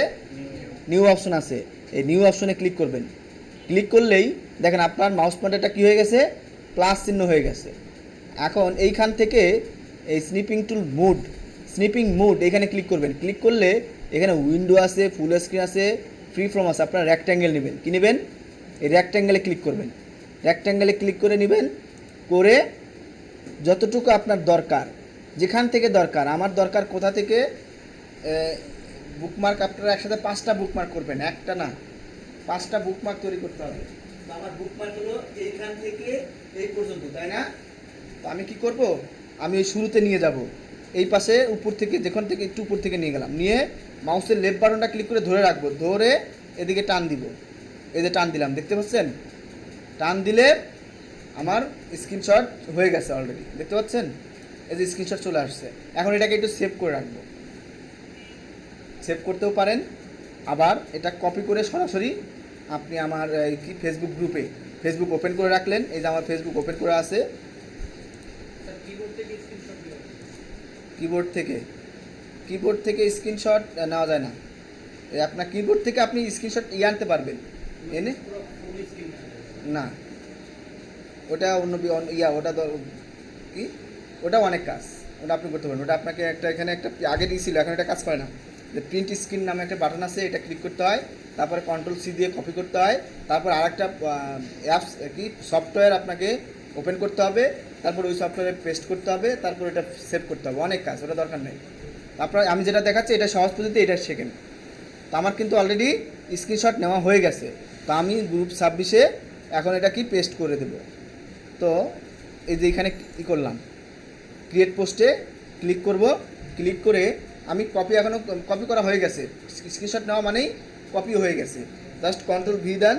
নিউ অপশন আছে। এই নিউ অপশনে ক্লিক করবেন। ক্লিক করলেই দেখেন আপনার মাউস পয়েন্টারটা কী হয়ে গেছে? প্লাস চিহ্ন হয়ে গেছে। এখন এইখান থেকে এই স্নিপিং মুড এখানে ক্লিক করবেন। ক্লিক করলে এখানে উইন্ডো আছে, ফুল স্ক্রিন আছে, ফ্রি ফ্রম আছে। আপনার রেক্ট্যাঙ্গেল নেবেন, কী নেবেন? এই রেক্ট্যাঙ্গেলে ক্লিক করবেন। রেক্ট্যাঙ্গেলে ক্লিক করে নেবেন, করে যতটুকু আপনার দরকার, যেখান থেকে দরকার, আমার দরকার কোথা থেকে বুকমার্ক, আপনারা একসাথে 5টা বুকমার্ক করবেন, একটা না, 5টা বুকমার্ক তৈরি করতে হবে। তো আমার বুকমার্ক হলো এইখান থেকে এই পর্যন্ত, তাই না? তো আমি কি করব, আমি এই শুরুতে নিয়ে যাব, এই পাশে উপর থেকে, যেখান থেকে একটু উপর থেকে নিয়ে গেলাম, নিয়ে মাউসের লেফট বাটনটা ক্লিক করে ধরে রাখবো, ধরে এদিকে টান দিব। এই যে টান দিলাম, দেখতে পাচ্ছেন? টান দিলে আমার স্ক্রিনশট হয়ে গেছে অলরেডি, দেখতে পাচ্ছেন? এই যে স্ক্রিনশট চলে আসছে। এখন এটাকে একটু সেভ করে রাখবো, সেভ করতেও পারেন, আবার এটা কপি করে সরাসরি আপনি আমার কি ফেসবুক গ্রুপে ফেসবুক ওপেন করে রাখলেন। এই যে আমার ফেসবুক ওপেন করে আছে। কিবোর্ড থেকে স্ক্রিনশট নেওয়া যায় না। আপনার কিবোর্ড থেকে আপনি স্ক্রিনশট আনতে পারবেন, এনে না, ওটা ওটা কি, ওটা অনেক কাজ, ওটা আপনি করতে পারেন। ওটা আপনাকে একটা এখানে একটা আগে দিয়েছিল, এখন এটা কাজ করে না। যে প্রিন্ট স্ক্রিন নামে একটা বাটন আছে, এটা ক্লিক করতে হয়, তারপরে Ctrl+C দিয়ে কপি করতে হয়, তারপর আরেকটা অ্যাপস কি সফটওয়্যার আপনাকে ওপেন করতে হবে, তারপর ওই সফটওয়্যারে পেস্ট করতে হবে, তারপর এটা সেভ করতে হবে। অনেক কাজ, ওটা দরকার নেই। তারপর আমি যেটা দেখাচ্ছি এটা সহজ পদ্ধতি, এটা শেখেন। তো আমার কিন্তু অলরেডি স্ক্রিনশট নেওয়া হয়ে গেছে। তো আমি গ্রুপ 26-এ এখন এটা কি পেস্ট করে দেব। তো এই যে এখানে কী করলাম, ক্রিয়েট পোস্টে ক্লিক করব, ক্লিক করে আমি এখনও কপি করা হয়ে গেছে, স্ক্রিনশট নেওয়া মানেই কপি হয়ে গেছে। জাস্ট Ctrl+V দেন,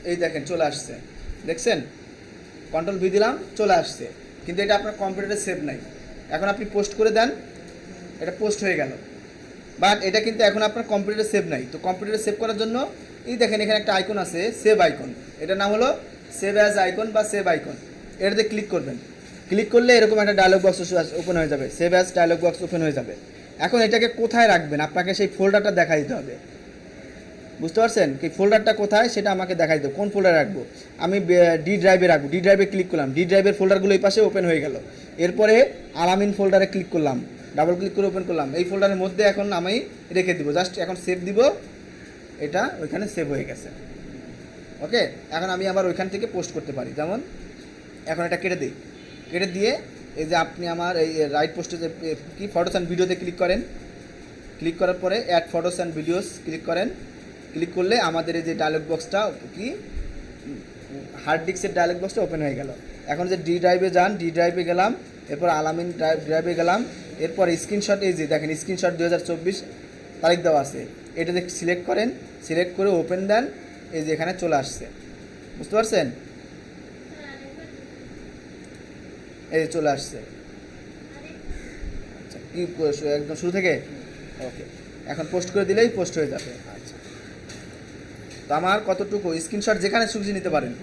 এই দেখেন চলে আসছে, দেখছেন? Ctrl+V দিলাম, চলে আসছে। কিন্তু এটা আপনার কম্পিউটারে সেভ নাই। এখন আপনি পোস্ট করে দেন, এটা পোস্ট হয়ে গেল। বাট এটা কিন্তু এখন আপনার কম্পিউটারে সেভ নাই। তো কম্পিউটারে সেভ করার জন্য এই দেখেন এখানে একটা আইকন আছে, সেভ আইকন। এটার নাম হলো সেভ অ্যাজ আইকন বা সেভ আইকন। এটাতে ক্লিক করবেন। ক্লিক করলে এরকম একটা ডায়লগ বক্স ওপেন হয়ে যাবে, save as dialogue box open হয়ে যাবে। এখন এটাকে কোথায় রাখবেন, আপনাকে সেই ফোল্ডারটা দেখা দিতে হবে। বুঝতে পারছেন? কি ফোল্ডারটা কোথায় সেটা আমাকে দেখাই দেবো। কোন ফোল্ডারে রাখবো? আমি ডি ড্রাইভে রাখবো। ডি ড্রাইভে ক্লিক করলাম, ডি ড্রাইভের ফোল্ডারগুলো এই পাশে ওপেন হয়ে গেল। এরপরে আলামিন ফোল্ডারে ক্লিক করলাম, ডাবল ক্লিক করে ওপেন করলাম। এই ফোল্ডারের মধ্যে এখন আমি রেখে দিব, জাস্ট এখন সেভ দিব, এটা ওইখানে সেভ হয়ে গেছে। ওকে, এখন আমি আবার ওইখান থেকে পোস্ট করতে পারি। যেমন এখন এটা কেটে দিই, কেটে দিয়ে এই যে আপনি আমার এই রাইট পোস্টে যে কি ফটোস অ্যান্ড ভিডিওতে ক্লিক করেন, ক্লিক করার পরে add photos and videos click করেন। ক্লিক করলে আমাদের এই যে ডায়লগ বক্সটা কি হার্ড ডিস্কের ডায়লগ বক্সটা ওপেন হয়ে গেল। এখন যে ডি ড্রাইভে যান, ডি ড্রাইভে গেলাম, এরপর আলামিন ড্রাইভে গেলাম, এরপর স্ক্রিনশট, এই যে দেখেন স্ক্রিনশট 2024 তারিখ দেওয়া আছে, এটাতে সিলেক্ট করেন, সিলেক্ট করে ওপেন দেন, এই যে এখানে চলে আসছে। বুঝতে পারছেন? এই যে চলে আসছে। আচ্ছা, কি একদম শুরু থেকে? ওকে, এখন পোস্ট করে দিলেই পোস্ট হয়ে যাবে। আচ্ছা, তো আমার কতটুকু স্ক্রিনশট যেখানে সুবিধা নিতে পারেন।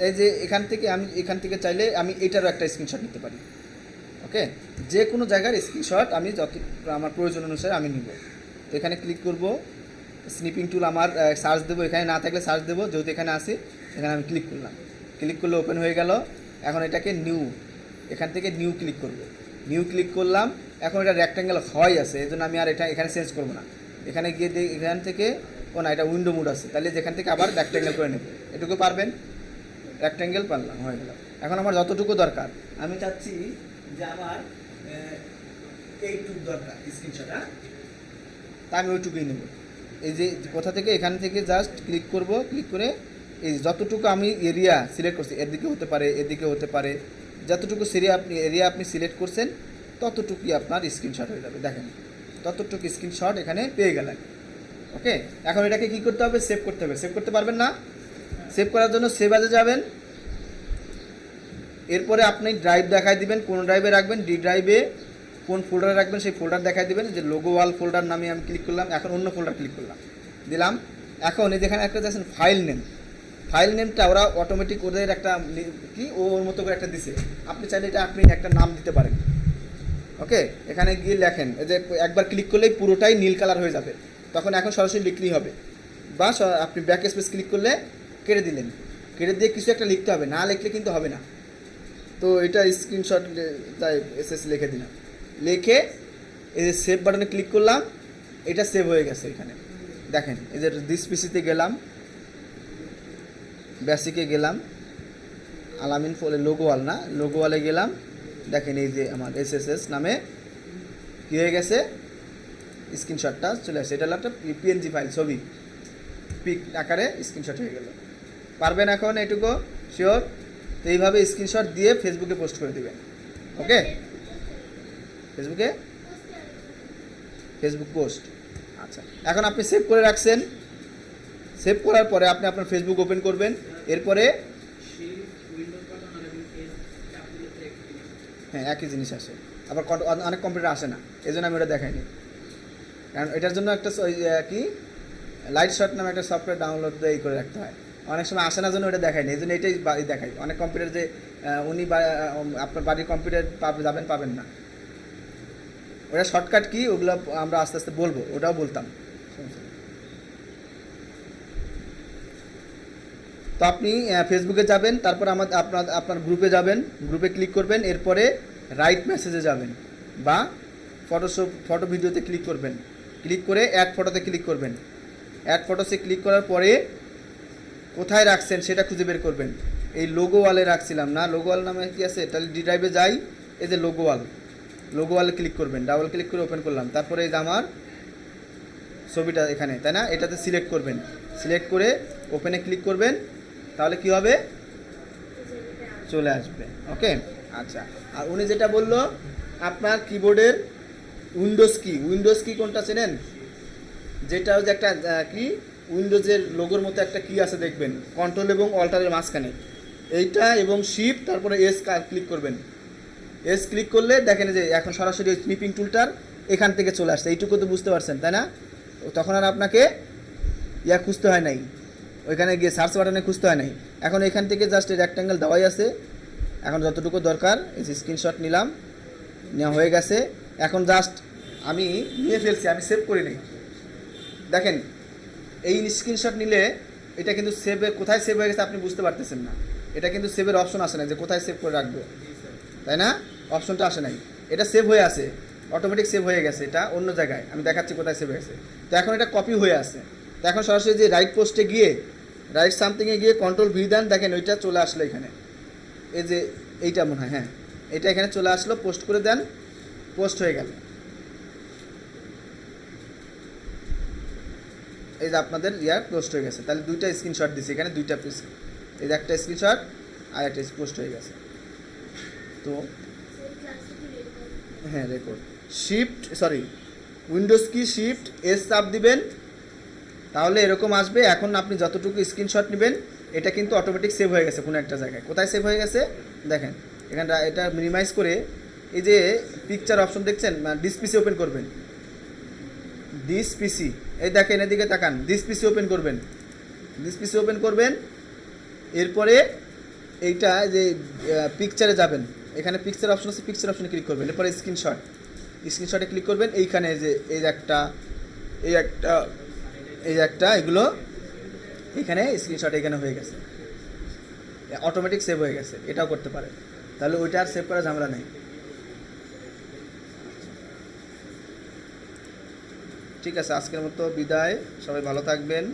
এই যে এখান থেকে চাইলে আমি এটারও একটা স্ক্রিনশট নিতে পারি। ওকে, যে কোনো জায়গার স্ক্রিনশট আমি যত আমার প্রয়োজন অনুসারে আমি নিব। তো এখানে ক্লিক করব, স্নিপিং টুল আমার সার্চ দেবো, এখানে না থাকলে সার্চ দেবো, যেহেতু এখানে আসি এখানে আমি ক্লিক করলাম। ক্লিক করলে ওপেন হয়ে গেল। এখন এটাকে নিউ, এখান থেকে নিউ ক্লিক করব, নিউ ক্লিক করলাম। এখন এটা রেক্ট্যাঙ্গেল হয় আছে, এই জন্য আমি আর এটা এখানে চেঞ্জ করবো না। এখানে গিয়ে এখান থেকে না, এটা উইন্ডো মুড আছে, তাহলে যেখান থেকে আবার রেক্ট্যাঙ্গেল করে নেব। এটুকু পারবেন? রেক্ট্যাঙ্গেল পারলাম, হয়ে গেল। এখন আমার যতটুকু দরকার, আমি চাচ্ছি যে আমার এইটুকু দরকার স্ক্রিনশট, হ্যাঁ, তা আমি ওইটুকুই নেব। এই যে কোথা থেকে, এখান থেকে জাস্ট ক্লিক করব, ক্লিক করে এই যতটুকু আমি এরিয়া সিলেক্ট করছি, এদিকে হতে পারে, এদিকে হতে পারে, যতটুকু এরিয়া আপনি সিলেক্ট করছেন ততটুকুই আপনার স্ক্রিনশট হয়ে যাবে। দেখেন ততটুকু স্ক্রিনশট এখানে পেয়ে গেলেন। ওকে, এখন এটাকে কী করতে হবে? সেভ করতে হবে। সেভ করতে পারবেন না? সেভ করার জন্য সেভ অ্যাজে যাবেন। এরপরে আপনি ড্রাইভ দেখাই দিবেন, কোন ড্রাইভে রাখবেন, ডি ড্রাইভে কোন ফোল্ডারে রাখবেন সেই ফোল্ডার দেখাই দিবেন। যে লোগো ওয়াল ফোল্ডার নামে আমি ক্লিক করলাম, এখন অন্য ফোল্ডার ক্লিক করলাম, দিলাম। এখন এই যেখানে একটা দেখছেন ফাইল নেম, ফাইল নেমটা ওরা অটোমেটিক ওদের একটা কি ওর মতো করে একটা দিছে, আপনি চাইলে এটা আপনি একটা নাম দিতে পারেন। ওকে, এখানে গিয়ে লেখেন, এই যে একবার ক্লিক করলেই পুরোটাই নীল কালার হয়ে যাবে, তখন এখন সরাসরি লিখলেই হবে। বা আপনি ব্যাক স্পেস ক্লিক করলে কেটে দিলেন, কেটে দিয়ে কিছু একটা লিখতে হবে, না লিখলে কিন্তু হবে না। তো এটা স্ক্রিনশট তাই এসএস লিখে দিলাম, লিখে এই যে সেভ বাটনে ক্লিক করলাম, এটা সেভ হয়ে গেছে। এখানে দেখেন এই যে দিস পিসিতে গেলাম, বেসিকে গেলাম, আলামিন ফলে লোগো ওয়াল না, লোগো ওয়ালে গেলাম, দেখেন এই যে আমার এসএসএস নামে কী হয়ে গেছে, স্ক্রিনশটটা চলে আসছে। এটা হলো একটা পিএনজি ফাইল, ছবি পিক আকারে স্ক্রিনশট হয়ে গেল। পারবেন এখন এটুকু শিওর? তো এইভাবে স্ক্রিনশট দিয়ে ফেসবুকে পোস্ট করে দেবেন। ওকে, ফেসবুক পোস্ট। আচ্ছা, এখন আপনি সেভ করে রাখছেন। সেভ করার পরে আপনি আপনার ফেসবুক ওপেন করবেন। এরপরে হ্যাঁ একই জিনিস আসে, আবার অনেক কম্পিউটার আসে না, এই জন্য আমি ওটা দেখাইনি। কারণ এটার জন্য একটা কি লাইট শট নামে একটা সফটওয়্যার ডাউনলোড দিয়ে করে রাখতে হয়, অনেক সময় আসে না, জন্য ওটা দেখায়নি। এই জন্য এটাই দেখাই। অনেক কম্পিউটার যে উনি আপনার বাড়ির কম্পিউটার পাবেন না, ওটা শর্টকাট কি ওগুলো আমরা আস্তে আস্তে বলবো, ওটাও বলতাম। তো তো আপনি ফেসবুকে যাবেন, তারপর আপনার গ্রুপে যাবেন, গ্রুপে ক্লিক করবেন, এরপরে রাইট মেসেজে যাবেন বা ফটো ভিডিওতে ক্লিক করবেন, ক্লিক করে অ্যাড ফটোতে ক্লিক করবেন। অ্যাড ফটোসে ক্লিক করার পরে কোথায় রাখছেন সেটা খুঁজে বের করবেন। এই লোগো ওয়ালে রাখছিলাম না, লোগো ওয়াল নামে কি আছে, তাহলে ডি ড্রাইভে যাই, এই যে লোগো ওয়ালে ক্লিক করবেন, ডাবল ক্লিক করে ওপেন করলাম, তারপরে এই যে আমার ছবিটা এখানে, তাই না, এটাতে সিলেক্ট করবেন, সিলেক্ট করে ওপেনে ক্লিক করবেন, তাহলে কি হবে, চলে আসবে। ওকে, আচ্ছা। আর উনি যেটা বললো, আপনার কিবোর্ডের উইন্ডোজ কি কোনটা চেনেন, যেটা হচ্ছে একটা কি উইন্ডোজের লোগোর মতো একটা কি আছে দেখবেন, কন্ট্রোল এবং অল্টারের মাঝখানে, এইটা এবং শিফট তারপরে এস ক্লিক করবেন। এস ক্লিক করলে দেখেন যে এখন সরাসরি স্নিপিং টুলটার এখান থেকে চলে আসছে, এইটুকু তো বুঝতে পারছেন তাই না। তখন আর আপনাকে খুঁজতে হয় নাই, ওইখানে গিয়ে সার্চ বাটনে খুঁজতে হয় নাই। এখন এখান থেকে জাস্ট রেক্ট্যাঙ্গেল দেওয়াই আছে, এখন যতটুকু দরকার এই যে স্ক্রিনশট নিলাম, নেওয়া হয়ে গেছে। এখন জাস্ট আমি নিয়ে ফেলছি, আমি সেভ করি নাই। দেখেন এই স্ক্রিনশট নিলে এটা কিন্তু কোথায় সেভ হয়ে গেছে আপনি বুঝতে পারতেছেন না, এটা কিন্তু সেভের অপশন আসে না, যে কোথায় সেভ করে রাখবো, তাই না, অপশনটা আসে নাই, এটা সেভ হয়ে আছে, অটোমেটিক সেভ হয়ে গেছে, এটা অন্য জায়গায় আমি দেখাচ্ছি কোথায় সেভ হয়েছে। তো এখন এটা কপি হয়ে আছে, তো এখন সরাসরি যে রাইট পোস্টে গিয়ে রাইট সামথিংয়ে গিয়ে কন্ট্রোল ভি দেন, দেখেন ওইটা চলে আসলো এখানে, এই যে এইটা মনে হয়, হ্যাঁ এটা এখানে চলে আসলো, পোস্ট করে দেন, পোস্ট হয়ে গেল। এই যে আপনাদের পোস্ট হয়ে গেছে, তাহলে দুইটা স্ক্রিনশট দিছি এখানে, দুইটা পিস, এই যে একটা স্ক্রিনশট আর একটা পোস্ট হয়ে গেছে। তো হ্যাঁ রেকর্ড উইন্ডোজ কি শিফট এস চাপ দিবেন, তাহলে এরকম আসবে। এখন আপনি যতটুকু স্ক্রিনশট নেবেন এটা কিন্তু অটোমেটিক সেভ হয়ে গেছে কোনো একটা জায়গায়, কোথায় সেভ হয়ে গেছে দেখেন এখানটা, এটা মিনিমাইজ করে এই যে পিকচার অপশন দেখছেন, ডিস পিসি ওপেন করবেন, ডিস পিসি, এই দেখেন এদিকে তাকান, ডিস পিসি ওপেন করবেন, এরপরে এইটা যে পিকচারে যাবেন, এখানে পিকচার অপশন আছে, পিকচার অপশনে ক্লিক করবেন, এরপরে স্ক্রিনশটে ক্লিক করবেন, এইখানে যে এই একটা এগুলো এখানে স্ক্রিনশট এখানে হয়ে গেছে, অটোমেটিক সেভ হয়ে গেছে, এটাও করতে পারে, তাহলে ওইটা আর সেভ করা ঝামেলা নেই। ঠিক আছে, আজকের মতো বিদায়, সবাই ভালো থাকবেন।